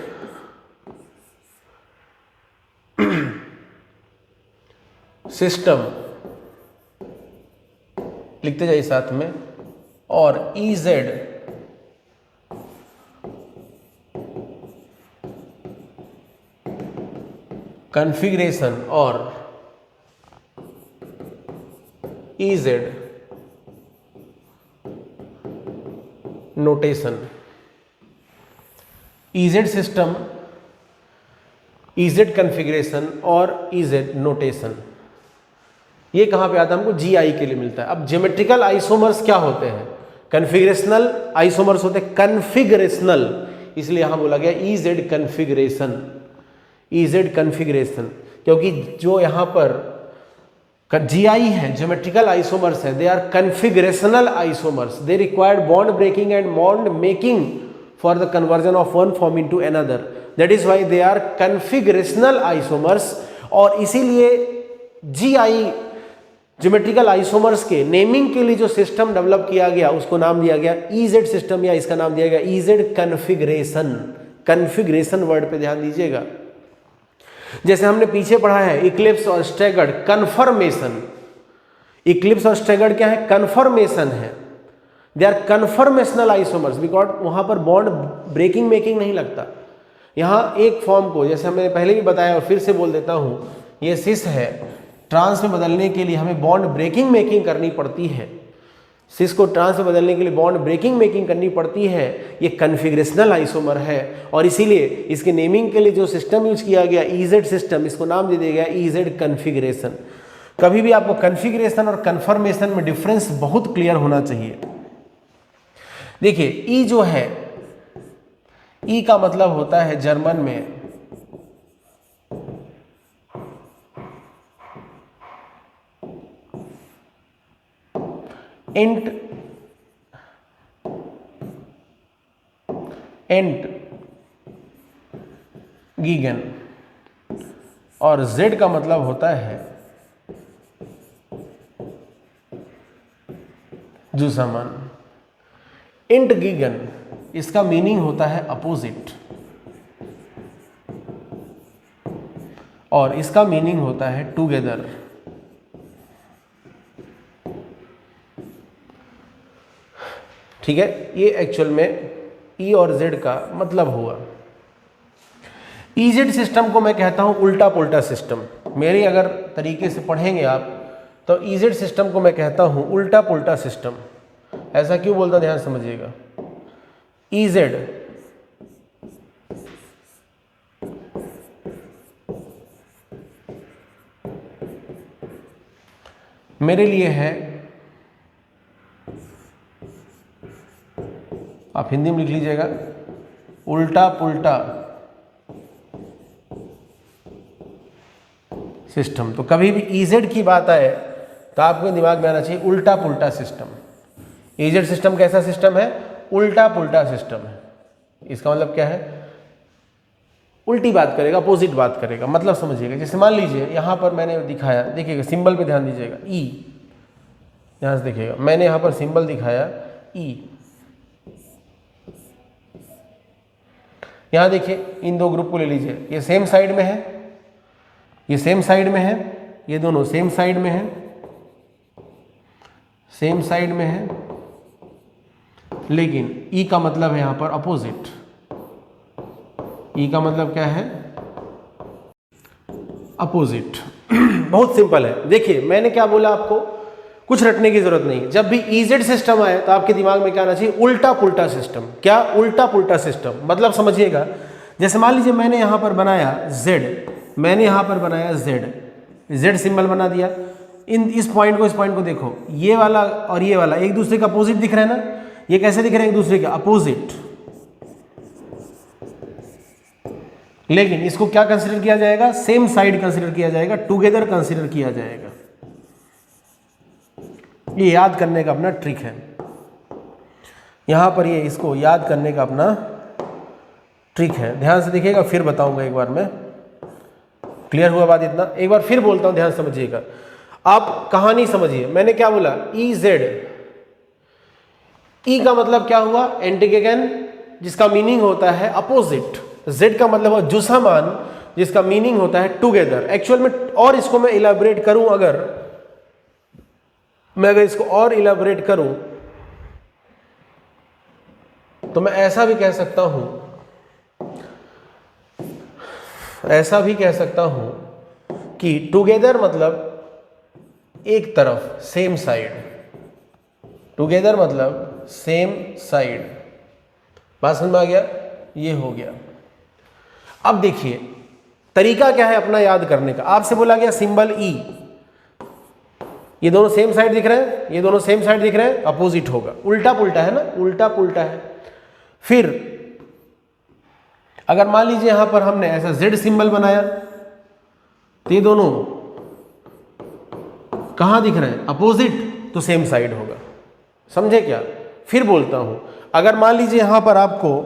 सिस्टम, लिखते जाइए साथ में, और EZ कन्फिगरेशन और EZ notation. EZ system, EZ configuration और EZ नोटेशन, ये कहाँ पे आता है? हमको GI के लिए मिलता है। अब ज्योमेट्रिकल आइसोमर्स क्या होते हैं? कन्फिगरेशनल आइसोमर्स होते हैं, कन्फिगरेशनल, इसलिए यहां बोला गया EZ कन्फिगरेशन, EZ कन्फिगरेशन, क्योंकि जो यहां पर GI है, ज्योमेट्रिकल आइसोमर्स है, they are configurational isomers, they required bond breaking and bond making for the conversion of one form into another, that is why they are configurational isomers. और इसीलिए GI geometrical isomers के naming के लिए जो system develop किया गया उसको नाम दिया गया EZ सिस्टम, या इसका नाम दिया गया EZ कन्फिगरेशन। कन्फिगरेशन वर्ड पे ध्यान दीजिएगा। जैसे हमने पीछे पढ़ा है इक्लिप्स और स्टैगर्ड कन्फर्मेशन, इक्लिप्स और स्टैगर्ड क्या है? कन्फर्मेशन है, they are conformational isomers, because वहां पर बॉन्ड ब्रेकिंग मेकिंग नहीं लगता। यहां एक फॉर्म को, जैसे हमने पहले भी बताया और फिर से बोल देता हूं, ये सिस है, ट्रांस में बदलने के लिए हमें बॉन्ड ब्रेकिंग मेकिंग करनी पड़ती है, सिस को ट्रांस में बदलने के लिए बॉन्ड ब्रेकिंग मेकिंग करनी पड़ती है, ये कन्फिगरेशनल आइसोमर है। और इसीलिए इसके नेमिंग के लिए जो सिस्टम यूज किया गया EZ सिस्टम, इसको नाम दे दिया गया EZ कन्फिगरेशन। कभी भी आपको कन्फिगरेशन और कन्फर्मेशन में डिफरेंस बहुत क्लियर होना चाहिए। देखिए E जो है, E का मतलब होता है जर्मन में एंट गीगन, और Z का मतलब होता है जुसमन। इंट गीगन, इसका मीनिंग होता है अपोजिट, और इसका मीनिंग होता है टुगेदर। ठीक है, ये एक्चुअल में E और Z का मतलब हुआ। EZ सिस्टम को मैं कहता हूं उल्टा पुल्टा सिस्टम। मेरे अगर तरीके से पढ़ेंगे आप तो EZ सिस्टम को मैं कहता हूं उल्टा पुल्टा सिस्टम। ऐसा क्यों बोलता, ध्यान समझिएगा। EZ मेरे लिए है, आप हिंदी में लिख लीजिएगा, उल्टा पुल्टा सिस्टम। तो कभी भी EZ की बात आए तो आपके दिमाग में आना चाहिए उल्टा पुल्टा सिस्टम। EZ सिस्टम कैसा सिस्टम है? उल्टा पुल्टा सिस्टम है। इसका मतलब क्या है? उल्टी बात करेगा, अपोजिट बात करेगा। मतलब समझिएगा, जैसे मान लीजिए यहां पर मैंने दिखाया, देखिएगा सिंबल पे ध्यान दीजिएगा, E, ध्यान से देखिएगा, मैंने यहां पर सिंबल दिखाया E। यहां देखिए इन दो ग्रुप को ले लीजिए, ये सेम साइड में है, ये सेम साइड में है, ये दोनों सेम साइड में है, सेम साइड में है, लेकिन E का मतलब है यहां पर अपोजिट। E का मतलब क्या है? अपोजिट। बहुत सिंपल है। देखिए मैंने क्या बोला आपको, कुछ रटने की जरूरत नहीं। जब भी EZ सिस्टम आए तो आपके दिमाग में क्या आना चाहिए, उल्टा पुल्टा सिस्टम। क्या, उल्टा पुल्टा सिस्टम। मतलब समझिएगा, जैसे मान लीजिए मैंने यहां पर बनाया Z, मैंने यहां पर बनाया Z सिंबल बना दिया। इस पॉइंट को देखो, ये वाला और ये वाला एक दूसरे का अपोजिट दिख रहा है ना। ये कैसे दिख रहे हैं एक दूसरे के अपोजिट, लेकिन इसको क्या कंसीडर किया जाएगा, सेम साइड कंसीडर किया जाएगा, टुगेदर कंसीडर किया जाएगा। ये याद करने का अपना ट्रिक है यहां पर, ये इसको याद करने का अपना ट्रिक है। ध्यान से देखिएगा, फिर बताऊंगा एक बार मैं। क्लियर हुआ बात इतना? एक बार फिर बोलता हूं, ध्यान समझिएगा। आप कहानी समझिए, मैंने क्या बोला, EZ, E का मतलब क्या हुआ, एंटीगेगन, जिसका मीनिंग होता है अपोजिट। Z का मतलब हुआ जुसामान, जिसका मीनिंग होता है टुगेदर। एक्चुअल में और इसको मैं इलाबोरेट करूं, अगर इसको और इलाबोरेट करूं तो मैं ऐसा भी कह सकता हूं कि टुगेदर मतलब एक तरफ, सेम साइड। टुगेदर मतलब सेम साइड। बात समझ में आ गया? ये हो गया। अब देखिए तरीका क्या है अपना याद करने का। आपसे बोला गया सिंबल E, ये दोनों सेम साइड दिख रहे हैं, ये दोनों सेम साइड दिख रहे हैं, अपोजिट होगा। उल्टा पुल्टा है ना, उल्टा पुल्टा है। फिर अगर मान लीजिए यहां पर हमने ऐसा Z सिंबल बनाया तो ये दोनों कहां दिख रहे हैं, अपोजिट, तो सेम साइड होगा। समझे क्या? फिर बोलता हूं, अगर मान लीजिए यहां पर आपको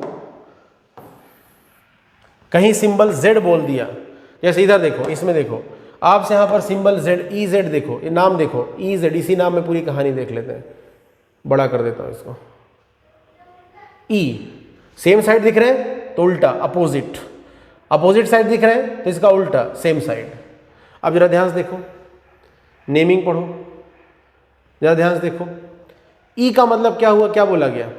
कहीं सिंबल Z बोल दिया, जैसे इधर देखो, इसमें देखो, आपसे यहां पर सिंबल Z, EZ देखो, ये नाम देखो EZ, इसी नाम में पूरी कहानी देख लेते हैं। बड़ा कर देता हूं इसको। E सेम साइड दिख रहे हैं तो उल्टा, अपोजिट। अपोजिट साइड दिख रहे हैं तो इसका उल्टा, सेम साइड। अब जरा ध्यान से देखो, नेमिंग पढ़ो, जरा ध्यान से देखो। E का मतलब क्या हुआ, क्या बोला गया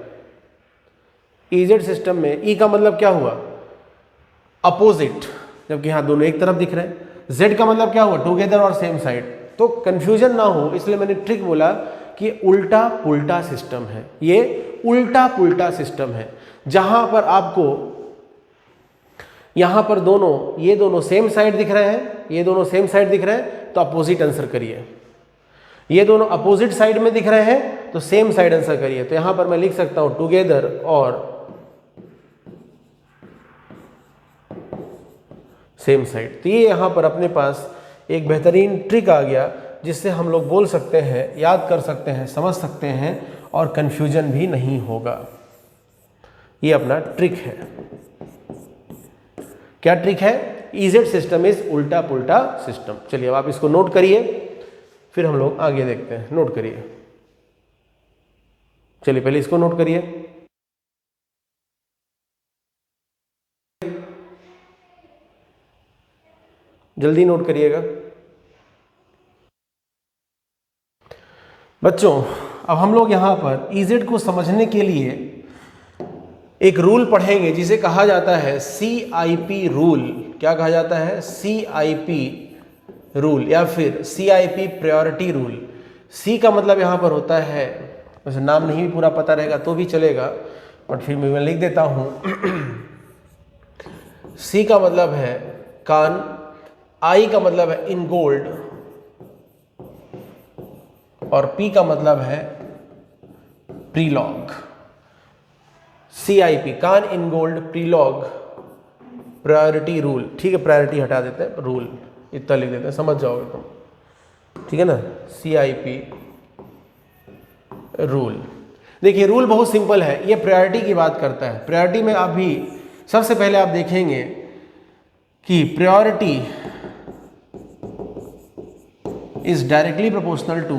EZ सिस्टम में? E का मतलब क्या हुआ, अपोजिट, जबकि यहां दोनों एक तरफ दिख रहे हैं। Z का मतलब क्या हुआ, टुगेदर और सेम साइड। तो कंफ्यूजन ना हो इसलिए मैंने ट्रिक बोला कि उल्टा पुल्टा सिस्टम है। ये उल्टा पुल्टा सिस्टम है, जहां पर आपको यहां पर दोनों, ये दोनों सेम साइड दिख रहे हैं, ये दोनों सेम साइड दिख रहे हैं तो अपोजिट आंसर करिए। ये दोनों अपोजिट साइड में दिख रहे हैं तो सेम साइड आंसर करिए। तो यहां पर मैं लिख सकता हूं टुगेदर और सेम साइड। तो ये यहां पर अपने पास एक बेहतरीन ट्रिक आ गया, जिससे हम लोग बोल सकते हैं, याद कर सकते हैं, समझ सकते हैं और कंफ्यूजन भी नहीं होगा। ये अपना ट्रिक है। क्या ट्रिक है? EZ सिस्टम इज उल्टा पुल्टा सिस्टम। चलिए अब आप इसको नोट करिए, फिर हम लोग आगे देखते हैं। नोट करिए, चलिए पहले इसको नोट करिए। जल्दी नोट करिएगा बच्चों। अब हम लोग यहां पर EZ को समझने के लिए एक रूल पढ़ेंगे, जिसे कहा जाता है CIP रूल। क्या कहा जाता है? CIP रूल या फिर CIP प्रायोरिटी रूल। C का मतलब यहां पर होता है, वैसे नाम नहीं भी पूरा पता रहेगा तो भी चलेगा, बट फिर मैं लिख देता हूं। C का मतलब है कान, I का मतलब है इन गोल्ड, और P का मतलब है Prelog. CIP Cahn Ingold Prelog priority rule. ठीक है, प्रायोरिटी हटा देते हैं, रूल इतना लिख देते हैं, समझ जाओगे तुम। ठीक है ना, CIP रूल। देखिए रूल बहुत सिंपल है, ये प्रायोरिटी की बात करता है। प्रायोरिटी में आप भी सबसे पहले आप देखेंगे कि priority is directly proportional to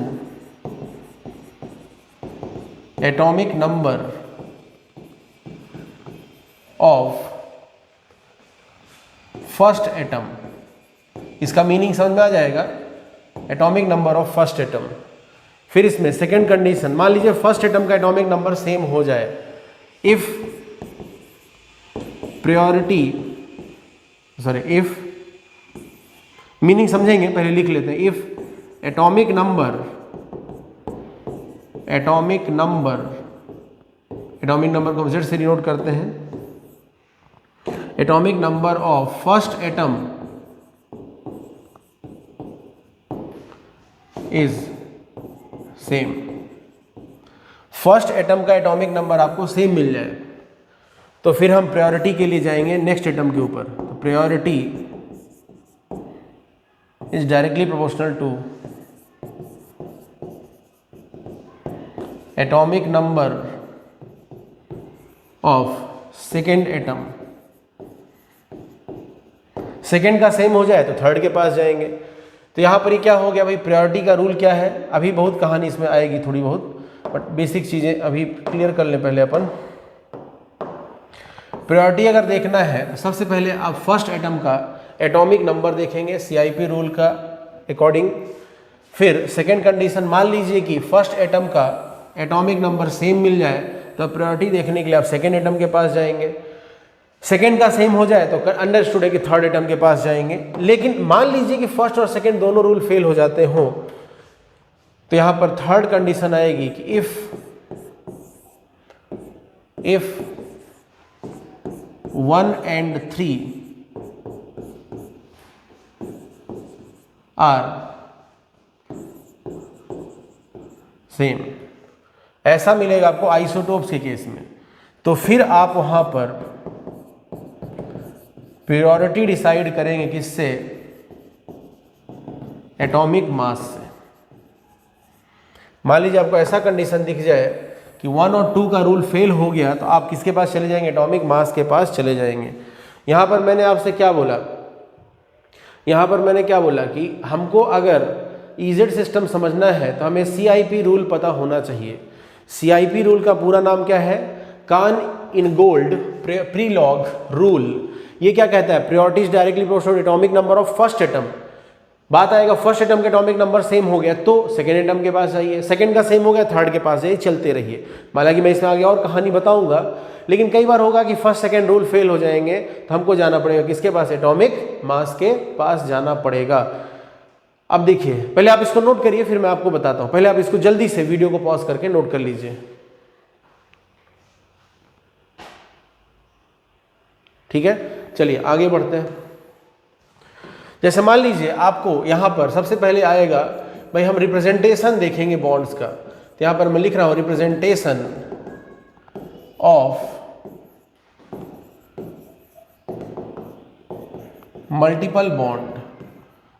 atomic number of first atom. इसका मीनिंग समझ में आ जाएगा, atomic number of first atom. फिर इसमें सेकेंड कंडीशन, मान लीजिए फर्स्ट एटम का एटॉमिक नंबर सेम हो जाए, इफ मीनिंग समझेंगे, पहले लिख लेते हैं। इफ एटॉमिक नंबर को हम Z से डिनोट करते हैं। Atomic number of first atom is same. First atom का एटॉमिक नंबर आपको सेम मिल जाए तो फिर हम प्रायोरिटी के लिए जाएंगे नेक्स्ट एटम के ऊपर। तो priority is directly proportional to atomic number of second atom. Second का सेम हो जाए तो थर्ड के पास जाएंगे। तो यहां पर ही क्या हो गया भाई, प्रायोरिटी का रूल क्या है, अभी बहुत कहानी इसमें आएगी थोड़ी बहुत, बट बेसिक चीजें अभी क्लियर कर लें पहले अपन। प्रायोरिटी अगर देखना है तो सबसे पहले आप फर्स्ट एटम का एटॉमिक नंबर देखेंगे CIP रूल का अकॉर्डिंग। फिर सेकेंड कंडीशन, मान लीजिए कि फर्स्ट एटम का एटॉमिक नंबर सेम मिल जाए तो प्रायोरिटी देखने के लिए आप सेकेंड एटम के पास जाएंगे। सेकेंड का सेम हो जाए तो अंडरस्टूड है कि थर्ड एटम के पास जाएंगे। लेकिन मान लीजिए कि फर्स्ट और सेकेंड दोनों रूल फेल हो जाते हो तो यहां पर थर्ड कंडीशन आएगी कि इफ 1 and 3 आर सेम, ऐसा मिलेगा आपको आइसोटोप्स के केस में। तो फिर आप वहां पर प्रायोरिटी डिसाइड करेंगे किससे, एटॉमिक मास से। मान लीजिए आपको ऐसा कंडीशन दिख जाए कि 1 और 2 का रूल फेल हो गया तो आप किसके पास चले जाएंगे, एटॉमिक मास के पास चले जाएंगे। यहां पर मैंने आपसे क्या बोला, कि हमको अगर EZ सिस्टम समझना है तो हमें CIP रूल पता होना चाहिए। CIP रूल का पूरा नाम क्या है, कान-इनगोल्ड प्रीलॉग रूल। ये क्या कहता है, priority is directly proportional atomic number of first atom. बात आएगा फर्स्ट एटम के एटॉमिक नंबर सेम हो गया तो सेकेंड एटम के पास जाइए, सेकेंड का सेम हो गया थर्ड के पास जाइए, चलते रहिए। हालांकि मैं इसमें आगे और कहानी बताऊंगा, लेकिन कई बार होगा कि फर्स्ट सेकेंड रूल फेल हो जाएंगे तो हमको जाना पड़ेगा किसके पास, एटॉमिक मास के पास जाना पड़ेगा। अब देखिए, पहले आप इसको नोट करिए फिर मैं आपको बताता हूं। पहले आप इसको जल्दी से वीडियो को पॉज करके नोट कर लीजिए, ठीक है। चलिए आगे बढ़ते हैं। जैसे मान लीजिए आपको यहां पर सबसे पहले आएगा भाई, हम रिप्रेजेंटेशन देखेंगे बॉन्ड्स का। तो यहां पर मैं लिख रहा हूं रिप्रेजेंटेशन ऑफ मल्टीपल बॉन्ड,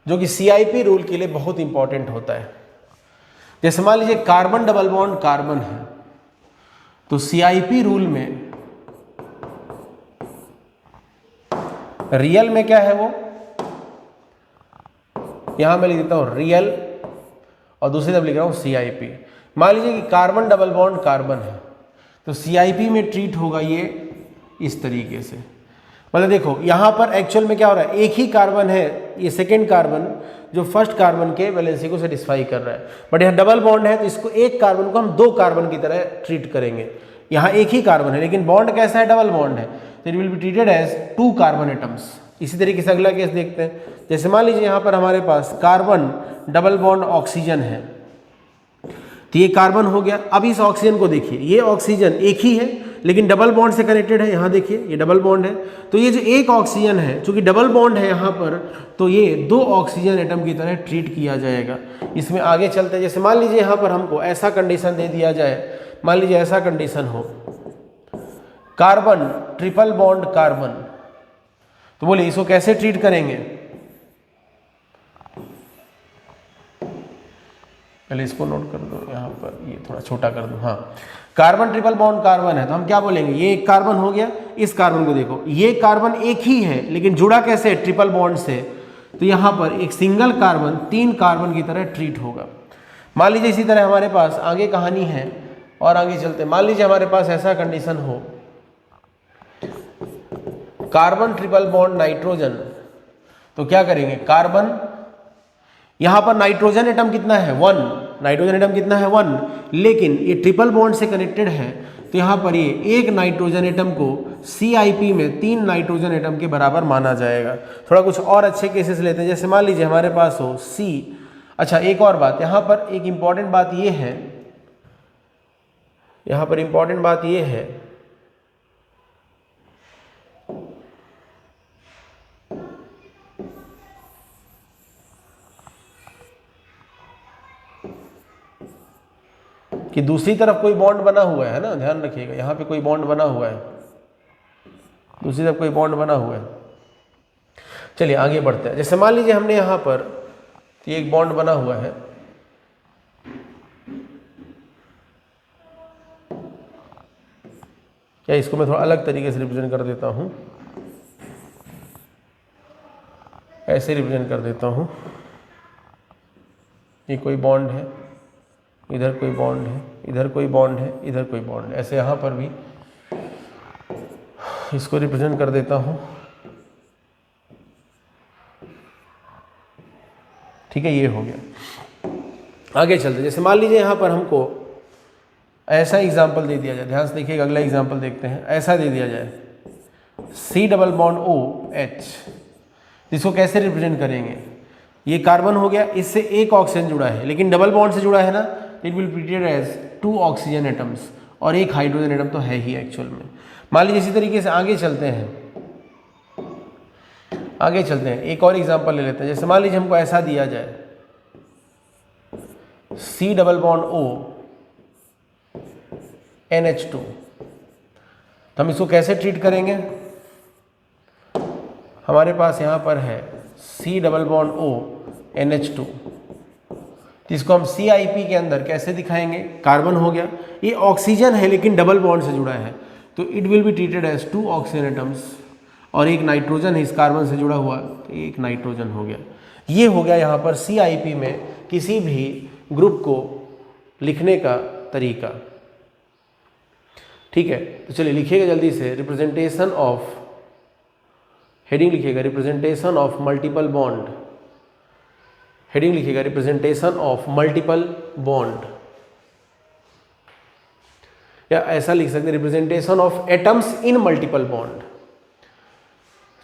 जो कि CIP रूल के लिए बहुत इंपॉर्टेंट होता है। जैसे मान लीजिए कार्बन डबल बॉन्ड कार्बन है तो CIP रूल में रियल में क्या है, वो यहां मैं लिख देता हूं रियल और दूसरी तरफ लिख रहा हूं CIP। मान लीजिए कि कार्बन डबल बॉन्ड कार्बन है तो CIP में ट्रीट होगा ये इस तरीके से। मतलब देखो यहां पर एक्चुअल में क्या हो रहा है, एक ही कार्बन है, ये सेकेंड कार्बन जो फर्स्ट कार्बन के वैलेंसी को सेटिस्फाई कर रहा है, बट यहां डबल बॉन्ड है तो इसको एक कार्बन को हम दो कार्बन की तरह ट्रीट करेंगे। यहां एक ही कार्बन है लेकिन बॉन्ड कैसा है, डबल बॉन्ड है, तो it will be treated as 2 carbon atoms. इसी तरीके से अगला केस देखते हैं। जैसे मान लीजिए यहां पर हमारे पास कार्बन डबल बॉन्ड ऑक्सीजन है, तो ये कार्बन हो गया। अब इस ऑक्सीजन को देखिए, ये ऑक्सीजन एक ही है लेकिन डबल बॉन्ड से कनेक्टेड है। यहां देखिए ये डबल बॉन्ड है, तो ये जो एक ऑक्सीजन है चूंकि डबल बॉन्ड है यहां पर, तो ये 2 ऑक्सीजन एटम की तरह ट्रीट किया जाएगा। इसमें आगे चलते हैं। जैसे मान लीजिए यहां पर हमको ऐसा कंडीशन दे दिया जाए, मान लीजिए ऐसा कंडीशन हो कार्बन ट्रिपल बॉन्ड कार्बन, तो बोलिए इसको कैसे ट्रीट करेंगे। पहले इसको नोट कर दो, यहाँ पर ये थोड़ा छोटा कर दो। हाँ, कार्बन ट्रिपल बॉन्ड कार्बन है तो हम क्या बोलेंगे, ये एक कार्बन हो गया। इस कार्बन को देखो, ये कार्बन एक ही है लेकिन जुड़ा कैसे, ट्रिपल बॉन्ड से, तो यहाँ पर एक सिंगल कार्बन 3 कार्बन की तरह ट्रीट होगा। मान लीजिए इसी तरह हमारे पास आगे कहानी है और आगे चलते। मान लीजिए हमारे पास ऐसा कंडीशन हो कार्बन ट्रिपल बॉन्ड नाइट्रोजन, तो क्या करेंगे, कार्बन यहां पर नाइट्रोजन एटम कितना है 1, नाइट्रोजन एटम कितना है 1, लेकिन ये ट्रिपल बॉन्ड से कनेक्टेड है, तो यहाँ पर ये एक नाइट्रोजन एटम को CIP में 3 नाइट्रोजन एटम के बराबर माना जाएगा। थोड़ा कुछ और अच्छे केसेस लेते हैं, जैसे मान लीजिए हमारे पास हो C। अच्छा, एक और बात यहाँ पर, एक इम्पॉर्टेंट बात ये है, यहाँ पर इम्पॉर्टेंट बात ये है कि दूसरी तरफ कोई बॉन्ड बना हुआ है ना, ध्यान रखिएगा, यहाँ पे कोई बॉन्ड बना हुआ है, दूसरी तरफ कोई बॉन्ड बना हुआ है। चलिए आगे बढ़ते हैं। जैसे मान लीजिए हमने यहाँ पर ये एक बॉन्ड बना हुआ है, या इसको मैं थोड़ा अलग तरीके से रिप्रेजेंट कर देता हूँ, ऐसे रिप्रेजेंट कर देता हूँ। ये कोई बॉन्ड है, इधर कोई बॉन्ड है, इधर कोई बॉन्ड है, इधर कोई बॉन्ड है, ऐसे यहाँ पर भी इसको रिप्रेजेंट कर देता हूँ। ठीक है, ये हो गया। आगे चलते, जैसे मान लीजिए यहाँ पर हमको ऐसा एग्जाम्पल दे दिया जाए, ध्यान से देखिएगा, अगला एग्जाम्पल देखते हैं। ऐसा दे दिया जाए C डबल बॉन्ड OH, इसको कैसे रिप्रेजेंट करेंगे? ये कार्बन हो गया, इससे एक ऑक्सीजन जुड़ा है, लेकिन डबल बॉन्ड से जुड़ा है ना, it will be treated as 2 oxygen atoms, और एक हाइड्रोजन एटम तो है ही एक्चुअल में। मान लीजिए इसी तरीके से आगे चलते हैं, आगे चलते हैं, एक और एग्जांपल ले लेते हैं। जैसे मान लीजिए हमको ऐसा दिया जाए C double bond O NH2, तो हम इसको कैसे ट्रीट करेंगे? हमारे पास यहाँ पर है C double bond O NH2, इसको हम CIP के अंदर कैसे दिखाएंगे? कार्बन हो गया, ये ऑक्सीजन है लेकिन डबल बॉन्ड से जुड़ा है, तो it will be treated as 2 oxygen atoms, और एक नाइट्रोजन है इस कार्बन से जुड़ा हुआ, तो एक नाइट्रोजन हो गया। ये हो गया यहाँ पर CIP में किसी भी ग्रुप को लिखने का तरीका। ठीक है, तो चलिए लिखिएगा जल्दी से, रिप्रेजेंटेशन ऑफ, हेडिंग लिखिएगा representation of multiple bond, heading लिखिएगा रिप्रेजेंटेशन ऑफ मल्टीपल बॉन्ड, या ऐसा लिख सकते हैं representation of atoms in multiple bond.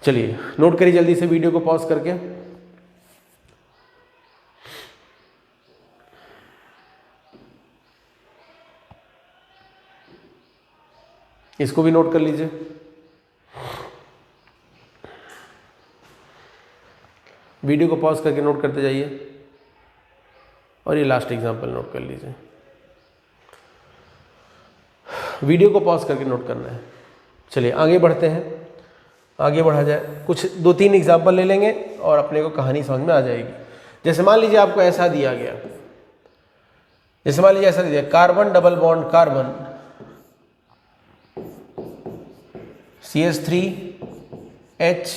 चलिए नोट करिए जल्दी से वीडियो को पॉज करके। इसको भी नोट कर लीजिए। वीडियो को पॉज करके नोट करते जाइए, और ये लास्ट एग्जांपल नोट कर लीजिए। वीडियो को पॉज करके नोट करना है। चलिए आगे बढ़ते हैं, आगे बढ़ा जाए, कुछ 2-3 एग्जांपल ले लेंगे और अपने को कहानी समझ में आ जाएगी। जैसे मान लीजिए आपको ऐसा दिया गया, जैसे मान लीजिए ऐसा दिया carbon double bond carbon CH3 H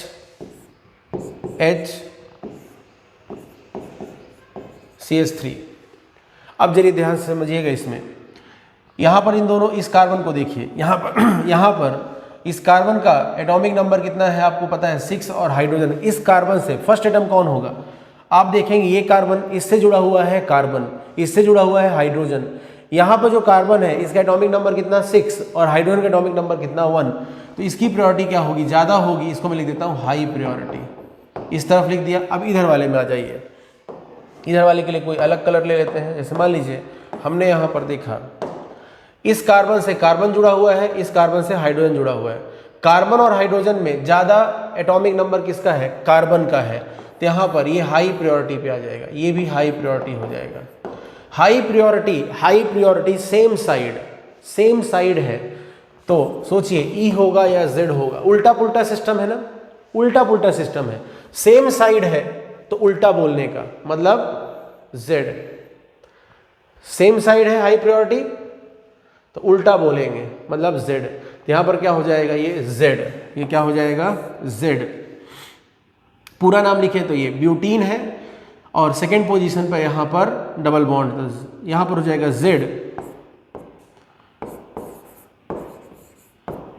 CH3। अब जरिए ध्यान से समझिएगा, इसमें यहाँ पर इन दोनों, इस कार्बन को देखिए, यहाँ पर इस कार्बन का एटॉमिक नंबर कितना है आपको पता है 6, और हाइड्रोजन इस कार्बन से फर्स्ट एटम कौन होगा? आप देखेंगे ये कार्बन इससे जुड़ा हुआ है, कार्बन इससे जुड़ा हुआ है हाइड्रोजन, यहाँ पर जो कार्बन है इसका एटॉमिक नंबर कितना 6, और हाइड्रोजन का एटॉमिक नंबर कितना 1, तो इसकी प्रायोरिटी क्या होगी? ज़्यादा होगी। इसको मैं लिख देता हूँ हाई प्रायोरिटी, इस तरफ लिख दिया। अब इधर वाले में आ जाइए, इधर वाले के लिए कोई अलग कलर ले लेते हैं। जैसे मान लीजिए हमने यहाँ पर देखा इस कार्बन से कार्बन जुड़ा हुआ है, इस कार्बन से हाइड्रोजन जुड़ा हुआ है, कार्बन और हाइड्रोजन में ज़्यादा एटॉमिक नंबर किसका है? कार्बन का है, तो यहाँ पर ये हाई प्रायोरिटी पे आ जाएगा, ये भी हाई प्रायोरिटी हो जाएगा। हाई प्रायोरिटी सेम साइड है, तो सोचिए ई होगा या जेड होगा? उल्टा पुल्टा सिस्टम है ना, उल्टा पुल्टा सिस्टम है। सेम साइड है तो उल्टा बोलने का मतलब जेड, सेम साइड है हाई प्रायोरिटी तो उल्टा बोलेंगे मतलब जेड। तो यहाँ पर क्या हो जाएगा? ये जेड, ये क्या हो जाएगा? जेड। पूरा नाम लिखे तो ये ब्यूटीन है, और सेकेंड पोजीशन पर यहाँ पर डबल बॉन्ड, तो यहाँ पर हो जाएगा जेड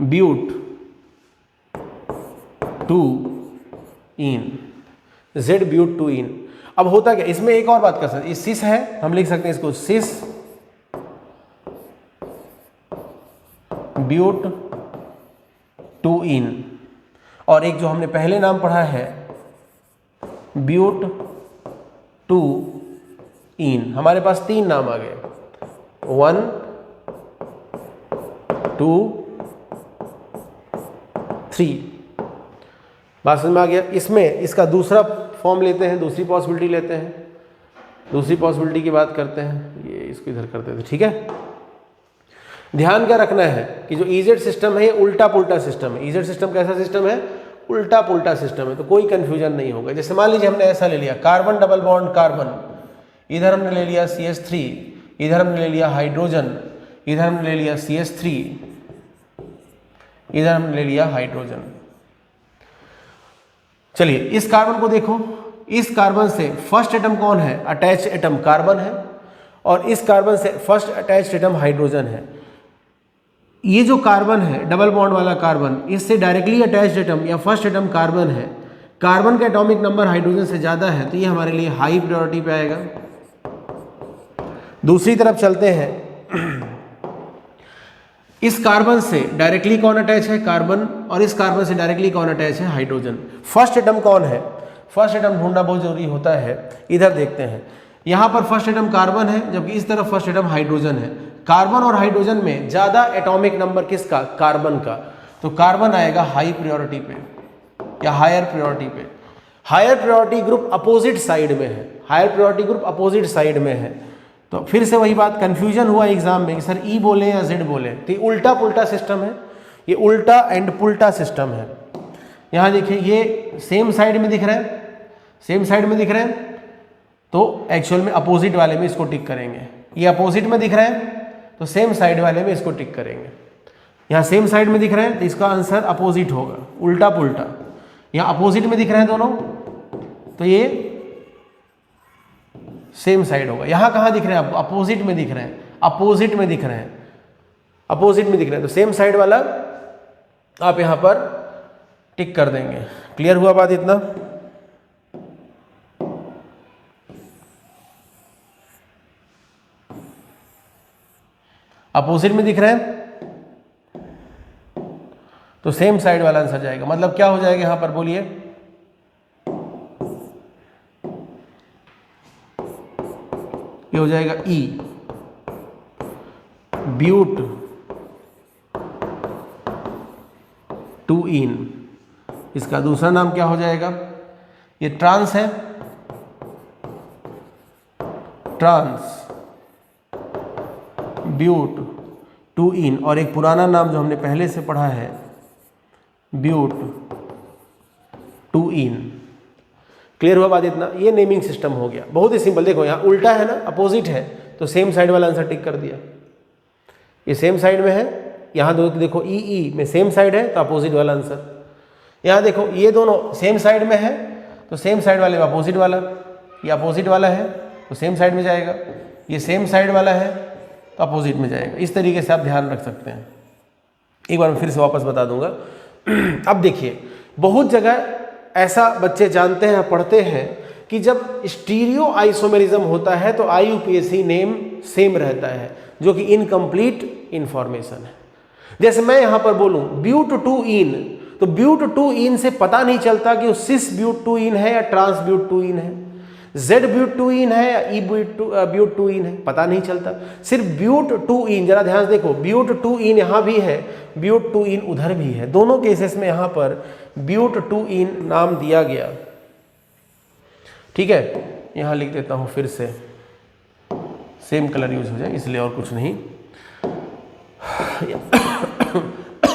ब्यूट 2 इन, जेड ब्यूट 2 इन। अब होता क्या, इसमें एक और बात कर सकते हैं, सिस है, हम लिख सकते हैं इसको सिस ब्यूट टू इन, और एक जो हमने पहले नाम पढ़ा है ब्यूट टू इन। हमारे पास 3 नाम आ गए, 1 2 3। बात समझ में आ गया। इसमें इसका दूसरा फॉर्म लेते हैं, दूसरी पॉसिबिलिटी लेते हैं, दूसरी पॉसिबिलिटी की बात करते हैं। ये इसको इधर करते थे, ठीक है। ध्यान क्या रखना है कि जो ईजेड सिस्टम है ये उल्टा पुल्टा सिस्टम है। ईजेड सिस्टम कैसा सिस्टम है, उल्टा पुल्टा सिस्टम है, तो कोई कंफ्यूजन नहीं होगा। जैसे मान लीजिए हमने ऐसा ले लिया, कार्बन डबल बॉन्ड कार्बन, इधर हमने ले लिया CH3, इधर हमने ले लिया हाइड्रोजन, इधर हमने ले लिया CH3, इधर हमने ले लिया हाइड्रोजन। चलिए इस कार्बन को देखो, इस कार्बन से फर्स्ट एटम कौन है, अटैच एटम कार्बन है, और इस कार्बन से फर्स्ट अटैच एटम हाइड्रोजन है। ये जो कार्बन है डबल बॉन्ड वाला कार्बन, इससे डायरेक्टली अटैच्ड एटम या फर्स्ट एटम कार्बन है, कार्बन का एटॉमिक नंबर हाइड्रोजन से ज़्यादा है, तो ये हमारे लिए हाई प्रायोरिटी पे आएगा। दूसरी तरफ चलते हैं, इस कार्बन से डायरेक्टली कौन अटैच है, कार्बन, और इस कार्बन से डायरेक्टली कौन अटैच है, हाइड्रोजन। फर्स्ट एटम कौन है, फर्स्ट एटम ढूंढना बहुत जरूरी होता है। इधर देखते हैं, यहाँ पर फर्स्ट एटम कार्बन है, जबकि इस तरफ फर्स्ट एटम हाइड्रोजन है। कार्बन और हाइड्रोजन में ज़्यादा एटॉमिक नंबर किसका, कार्बन का, तो कार्बन आएगा हाई प्रायोरिटी पे या हायर प्रायोरिटी पे। Higher priority group opposite side में है, higher priority group opposite side में है। तो फिर से वही बात, कंफ्यूजन हुआ एग्जाम में कि सर ई बोले या जेड बोले, तो ये उल्टा पुल्टा सिस्टम है, ये उल्टा एंड पुल्टा सिस्टम है। यहाँ देखिए ये सेम साइड में दिख रहे हैं, सेम साइड में दिख रहे हैं, तो एक्चुअल में अपोजिट वाले में इसको टिक करेंगे। ये अपोजिट में दिख रहे हैं तो सेम साइड वाले में इसको टिक करेंगे। यहाँ सेम साइड में दिख रहे हैं तो इसका आंसर अपोजिट होगा, उल्टा पुल्टा। यहाँ अपोजिट में दिख रहे हैं दोनों, तो ये सेम साइड होगा। यहाँ कहाँ दिख रहे हैं आपको, अपोजिट में दिख रहे हैं, अपोजिट में दिख रहे हैं, अपोजिट में दिख रहे हैं, तो सेम साइड वाला आप यहाँ पर टिक कर देंगे। क्लियर हुआ बात इतना? अपोजिट में दिख रहे हैं तो सेम साइड वाला आंसर जाएगा। मतलब क्या हो जाएगा यहां पर, बोलिए, ये हो जाएगा ई, ब्यूट टू इन। इसका दूसरा नाम क्या हो जाएगा, ये ट्रांस है, ट्रांस ब्यूट टू इन, और एक पुराना नाम जो हमने पहले से पढ़ा है ब्यूट टू इन। क्लियर हुआ बात इतना? ये नेमिंग सिस्टम हो गया, बहुत ही सिंपल। देखो यहाँ उल्टा है ना, अपोजिट है, तो सेम साइड वाला आंसर टिक कर दिया। ये सेम साइड में है, यहाँ देखो ई में सेम साइड है तो अपोजिट वाला आंसर। यहाँ देखो ये दोनों सेम साइड में है तो सेम साइड वाले में अपोजिट वाला, ये अपोजिट वाला है तो सेम साइड में जाएगा, ये सेम साइड वाला है तो अपोजिट में जाएगा। इस तरीके से आप ध्यान रख सकते हैं। एक बार मैं फिर से वापस बता दूंगा। अब देखिए, बहुत जगह ऐसा बच्चे जानते हैं, पढ़ते हैं कि जब स्टीरियो आइसोमेरिज्म होता है तो IUPAC नेम सेम रहता है, जो कि इनकम्प्लीट इंफॉर्मेशन है। जैसे मैं यहाँ पर बोलूँ ब्यूट टू इन, तो ब्यूट टू इन से पता नहीं चलता कि वो सिस ब्यूट टू इन है या ट्रांस ब्यूट टू इन है, जेड ब्यूट टू इन है या ई ब्यूट टू इन है, पता नहीं चलता। सिर्फ ब्यूट टू इन, जरा ध्यान से देखो, ब्यूट टू इन यहाँ भी है, ब्यूट टू इन उधर भी है, दोनों केसेस में यहाँ पर ब्यूट टू इन नाम दिया गया। ठीक है, यहाँ लिख देता हूँ फिर से, सेम कलर यूज हो जाए इसलिए, और कुछ नहीं।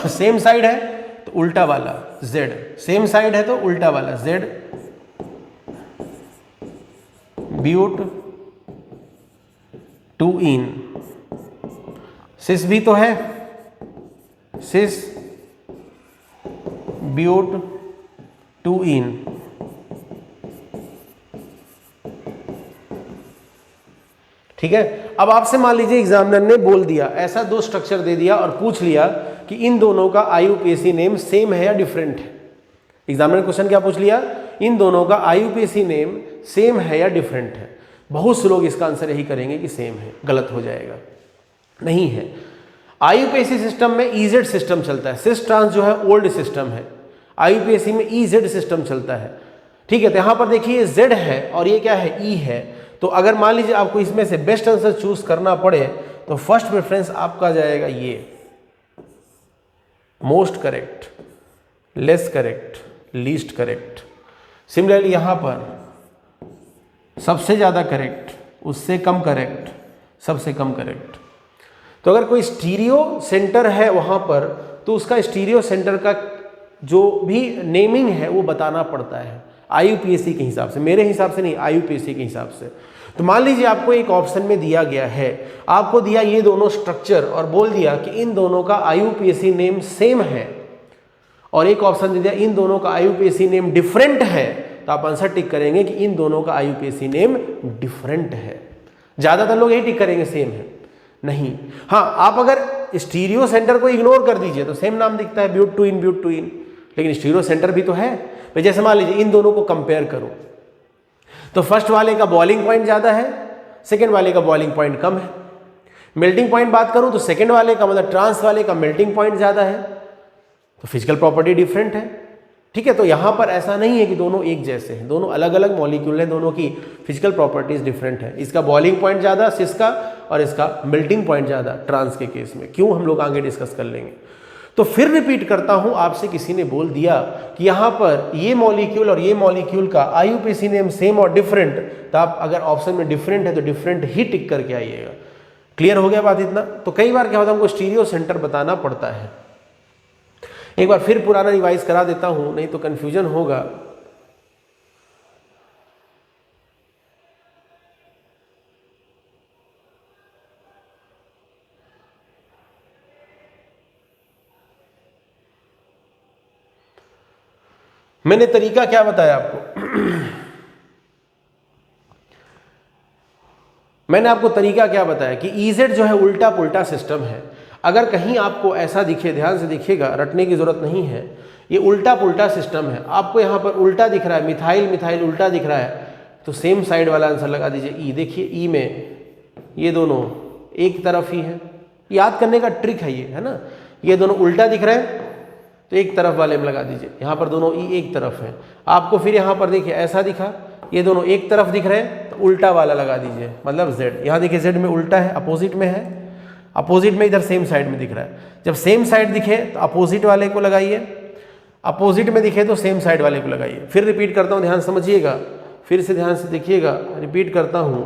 सेम साइड है तो उल्टा वाला जेड, सेम साइड है तो उल्टा वाला जेड, ब्यूट टू इन। सिस भी तो है, सिस ब्यूट टू इन। ठीक है, अब आपसे मान लीजिए एग्जामिनर ने बोल दिया, ऐसा दो स्ट्रक्चर दे दिया और पूछ लिया कि इन दोनों का IUPAC नेम सेम है या डिफरेंट है। एग्जामिनर ने क्वेश्चन क्या पूछ लिया, इन दोनों का IUPAC नेम सेम है या डिफरेंट है। बहुत से लोग इसका आंसर यही करेंगे कि सेम है, गलत हो जाएगा, नहीं है। IUPAC सिस्टम में EZ सिस्टम चलता है, सिस ट्रांस जो है ओल्ड सिस्टम है, IUPAC में EZ सिस्टम चलता है, ठीक है। तो यहाँ पर देखिए Z है और ये क्या है, E है। तो अगर मान लीजिए आपको इसमें से बेस्ट आंसर चूज करना पड़े तो फर्स्ट प्रेफरेंस आपका जाएगा ये, most correct, less correct, least correct. Similarly यहाँ पर सबसे ज़्यादा करेक्ट, उससे कम करेक्ट, सबसे कम करेक्ट। तो अगर कोई स्टीरियो सेंटर है वहाँ पर तो उसका स्टीरियो सेंटर का जो भी नेमिंग है वो बताना पड़ता है IUPAC के हिसाब से, मेरे हिसाब से नहीं, IUPAC के हिसाब से। तो मान लीजिए आपको एक ऑप्शन में दिया गया है, आपको दिया ये दोनों स्ट्रक्चर और बोल दिया कि इन दोनों का IUPAC नेम सेम है, और एक ऑप्शन दे दिया इन दोनों का IUPAC नेम डिफरेंट है, तो आप आंसर टिक करेंगे कि इन दोनों का IUPAC नेम डिफरेंट है। ज़्यादातर लोग यही टिक करेंगे सेम है, नहीं। हाँ, आप अगर स्टीरियो सेंटर को इग्नोर कर दीजिए तो सेम नाम दिखता है, ब्यूट टू इन, लेकिन स्टीरियो सेंटर भी तो है। तो जैसे मान लीजिए इन दोनों को कंपेयर करो तो फर्स्ट वाले का बॉइलिंग पॉइंट ज़्यादा है, सेकेंड वाले का बॉइलिंग पॉइंट कम है। मेल्टिंग पॉइंट बात करूं तो सेकेंड वाले का मतलब ट्रांस वाले का मेल्टिंग पॉइंट ज़्यादा है, तो फिजिकल प्रॉपर्टी डिफरेंट है, ठीक है। तो यहाँ पर ऐसा नहीं है कि दोनों एक जैसे हैं, दोनों अलग अलग मॉलिक्यूल हैं, दोनों की फिजिकल प्रॉपर्टीज डिफरेंट है। इसका बॉइलिंग पॉइंट ज़्यादा सिस का और इसका मेल्टिंग पॉइंट ज़्यादा ट्रांस के केस में। क्यों, हम लोग आगे डिस्कस कर लेंगे। तो फिर रिपीट करता हूं, आपसे किसी ने बोल दिया कि यहाँ पर ये मॉलिक्यूल और ये मॉलिक्यूल का IUPAC नेम सेम और डिफरेंट, तो आप अगर ऑप्शन में डिफरेंट है तो डिफरेंट ही टिक करके आइएगा। क्लियर हो गया बात इतना? तो कई बार क्या होता है, हमको स्टीरियो सेंटर बताना पड़ता है। एक बार फिर पुराना रिवाइज करा देता हूं, नहीं तो कंफ्यूजन होगा। मैंने तरीका क्या बताया आपको? मैंने आपको तरीका क्या बताया कि EZ जो है उल्टा पुल्टा सिस्टम है। अगर कहीं आपको ऐसा दिखे, ध्यान से देखिएगा, रटने की जरूरत नहीं है, ये उल्टा पुल्टा सिस्टम है। आपको यहाँ पर उल्टा दिख रहा है, मिथाइल मिथाइल उल्टा दिख रहा है, तो सेम साइड वाला आंसर लगा दीजिए E। देखिए E में ये दोनों एक तरफ ही है, याद करने का ट्रिक है ये, है ना। ये दोनों उल्टा दिख रहे हैं तो एक तरफ वाले में लगा दीजिए, यहाँ पर दोनों E एक तरफ है। आपको फिर यहाँ पर देखिए ऐसा दिखा, ये दोनों एक तरफ दिख रहे हैं तो उल्टा वाला लगा दीजिए, मतलब Z। यहाँ देखिए Z में उल्टा है, अपोजिट में है, अपोजिट में इधर सेम साइड में दिख रहा है। जब सेम साइड दिखे तो अपोजिट वाले को लगाइए, अपोजिट में दिखे तो सेम साइड वाले को लगाइए। फिर रिपीट करता हूँ, ध्यान समझिएगा, फिर से ध्यान से देखिएगा, रिपीट करता हूँ।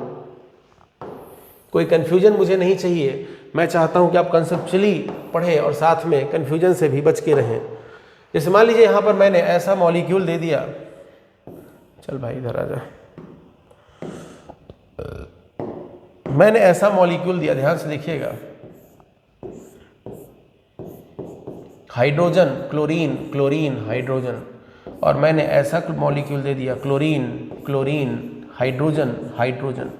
कोई कन्फ्यूजन मुझे नहीं चाहिए, मैं चाहता हूँ कि आप कंसेप्चुअली पढ़ें और साथ में कन्फ्यूजन से भी बच के रहें। जैसे मान लीजिए यहाँ पर मैंने ऐसा मॉलिक्यूल दे दिया, चल भाई इधर आ जा, मैंने ऐसा मॉलिक्यूल दिया, ध्यान से देखिएगा, हाइड्रोजन क्लोरीन क्लोरीन हाइड्रोजन, और मैंने ऐसा मॉलिक्यूल दे दिया क्लोरीन क्लोरीन हाइड्रोजन हाइड्रोजन।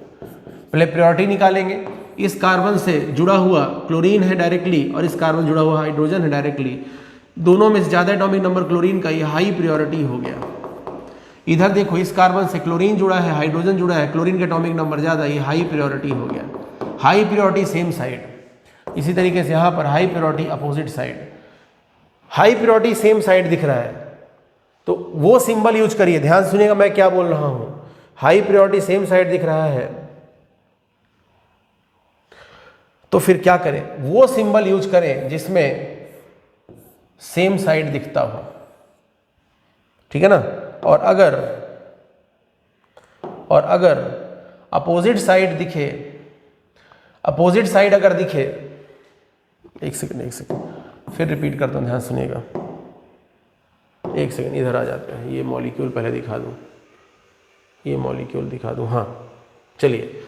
पहले प्रायोरिटी निकालेंगे, इस कार्बन से जुड़ा हुआ क्लोरीन है डायरेक्टली और इस कार्बन जुड़ा हुआ हाइड्रोजन है डायरेक्टली। दोनों में से ज़्यादा एटॉमिक नंबर क्लोरीन का, ये हाई प्रायोरिटी हो गया। इधर देखो, इस कार्बन से क्लोरीन जुड़ा है, हाइड्रोजन जुड़ा है, क्लोरीन का एटॉमिक नंबर ज़्यादा, ये हाई प्रायोरिटी हो गया। High priority same side. इसी तरीके से यहाँ पर high priority opposite side. High priority same side दिख रहा है तो वो सिंबल यूज करिए, ध्यान सुनिएगा मैं क्या बोल रहा हूँ। हाई प्रायोरिटी सेम साइड दिख रहा है तो फिर क्या करें, वो सिंबल यूज करें जिसमें सेम साइड दिखता हो, ठीक है ना। और अगर अपोजिट साइड दिखे, अपोजिट साइड अगर दिखे, एक सेकंड फिर रिपीट करता हूं, ध्यान सुनिएगा, एक सेकंड इधर आ जाते हैं। ये मॉलिक्यूल पहले दिखा दूं, ये मॉलिक्यूल दिखा दूं। हाँ चलिए,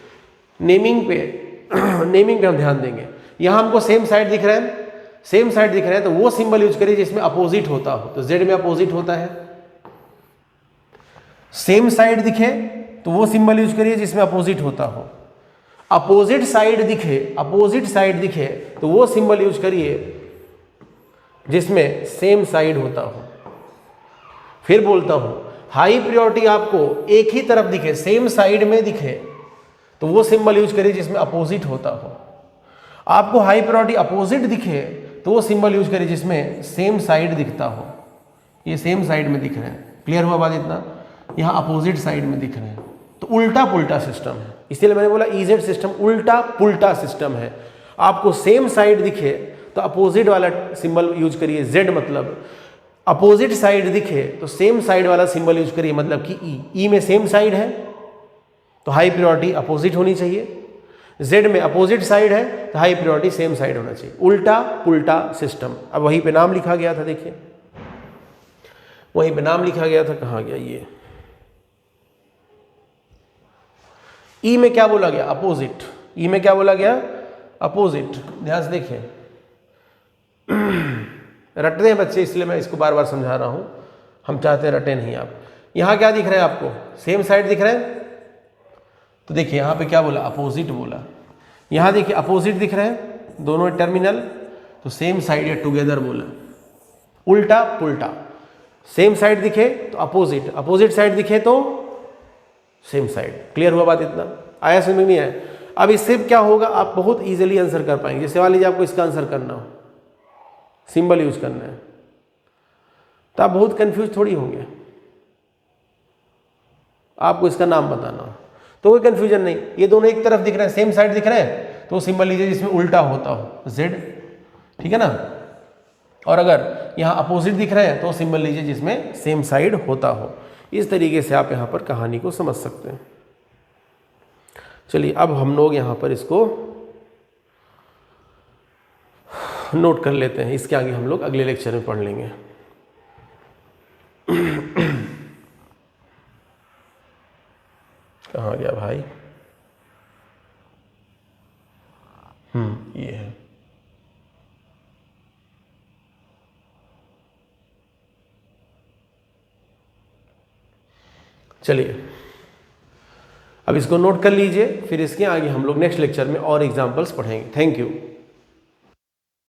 नेमिंग पे हम ध्यान देंगे। यहां हमको सेम साइड दिख रहा है, सेम साइड दिख रहा है तो वो सिंबल यूज करिए जिसमें अपोजिट होता हो। तो Z में अपोजिट होता है। सेम साइड दिखे तो वो सिंबल यूज करिए जिसमें अपोजिट होता हो। अपोजिट साइड दिखे तो वो सिंबल यूज करिए जिसमें सेम साइड होता हो। फिर बोलता हूं, हाई प्रायोरिटी आपको एक ही तरफ दिखे, सेम साइड में दिखे, तो वो सिंबल यूज करिए जिसमें अपोजिट होता हो। आपको हाई प्रायोरिटी अपोजिट दिखे तो वो सिंबल यूज करिए जिसमें सेम साइड दिखता हो। ये सेम साइड में दिख रहे हैं, क्लियर हुआ बात इतना? यहाँ अपोजिट साइड में दिख रहे हैं, तो उल्टा पुल्टा सिस्टम है। इसीलिए मैंने बोला ईजेड सिस्टम उल्टा पुल्टा सिस्टम है। आपको सेम साइड दिखे तो अपोजिट वाला सिंबल यूज करिए, जेड मतलब। अपोजिट साइड दिखे तो सेम साइड वाला सिंबल यूज करिए, मतलब कि ई में सेम साइड है तो हाई प्रायोरिटी अपोजिट होनी चाहिए, जेड में अपोजिट साइड है तो हाई प्रायोरिटी सेम साइड होना चाहिए। उल्टा पुल्टा सिस्टम। अब वहीं पे नाम लिखा गया था, देखिए वहीं पे नाम लिखा गया था, कहाँ गया ये? ई में क्या बोला गया? अपोजिट। ई में क्या बोला गया? अपोजिट। ध्यान से देखिए, रटते हैं बच्चे इसलिए मैं इसको बार बार समझा रहा हूं, हम चाहते हैं रटे नहीं आप। यहां क्या दिख रहा है आपको? सेम साइड दिख रहा है, तो देखिए यहां पे क्या बोला? अपोजिट बोला। यहां देखिए अपोजिट दिख रहे हैं दोनों टर्मिनल, तो सेम साइड या टुगेदर बोला। उल्टा पुल्टा, सेम साइड दिखे तो अपोजिट, अपोजिट साइड दिखे तो सेम साइड। क्लियर हुआ बात इतना? आया समझ में नहीं आया? अब इससे क्या होगा, आप बहुत इजीली आंसर कर पाएंगे। जैसे मान लीजिए आपको इसका आंसर करना हो, सिंबल यूज करना है, तो आप बहुत कंफ्यूज थोड़ी होंगे। आपको इसका नाम बताना हो तो कोई कंफ्यूजन नहीं, ये दोनों एक तरफ दिख रहे हैं, सेम साइड दिख रहे हैं, तो सिंबल लीजिए जिसमें उल्टा होता हो, जेड। ठीक है ना? और अगर यहाँ अपोजिट दिख रहे हैं तो सिंबल लीजिए जिसमें सेम साइड होता हो। इस तरीके से आप यहाँ पर कहानी को समझ सकते हैं। चलिए अब हम लोग यहाँ पर इसको नोट कर लेते हैं, इसके आगे हम लोग अगले लेक्चर में पढ़ लेंगे। कहाँ गया भाई? ये है। चलिए अब इसको नोट कर लीजिए, फिर इसके आगे हम लोग नेक्स्ट लेक्चर में और एग्जाम्पल्स पढ़ेंगे। Thank you.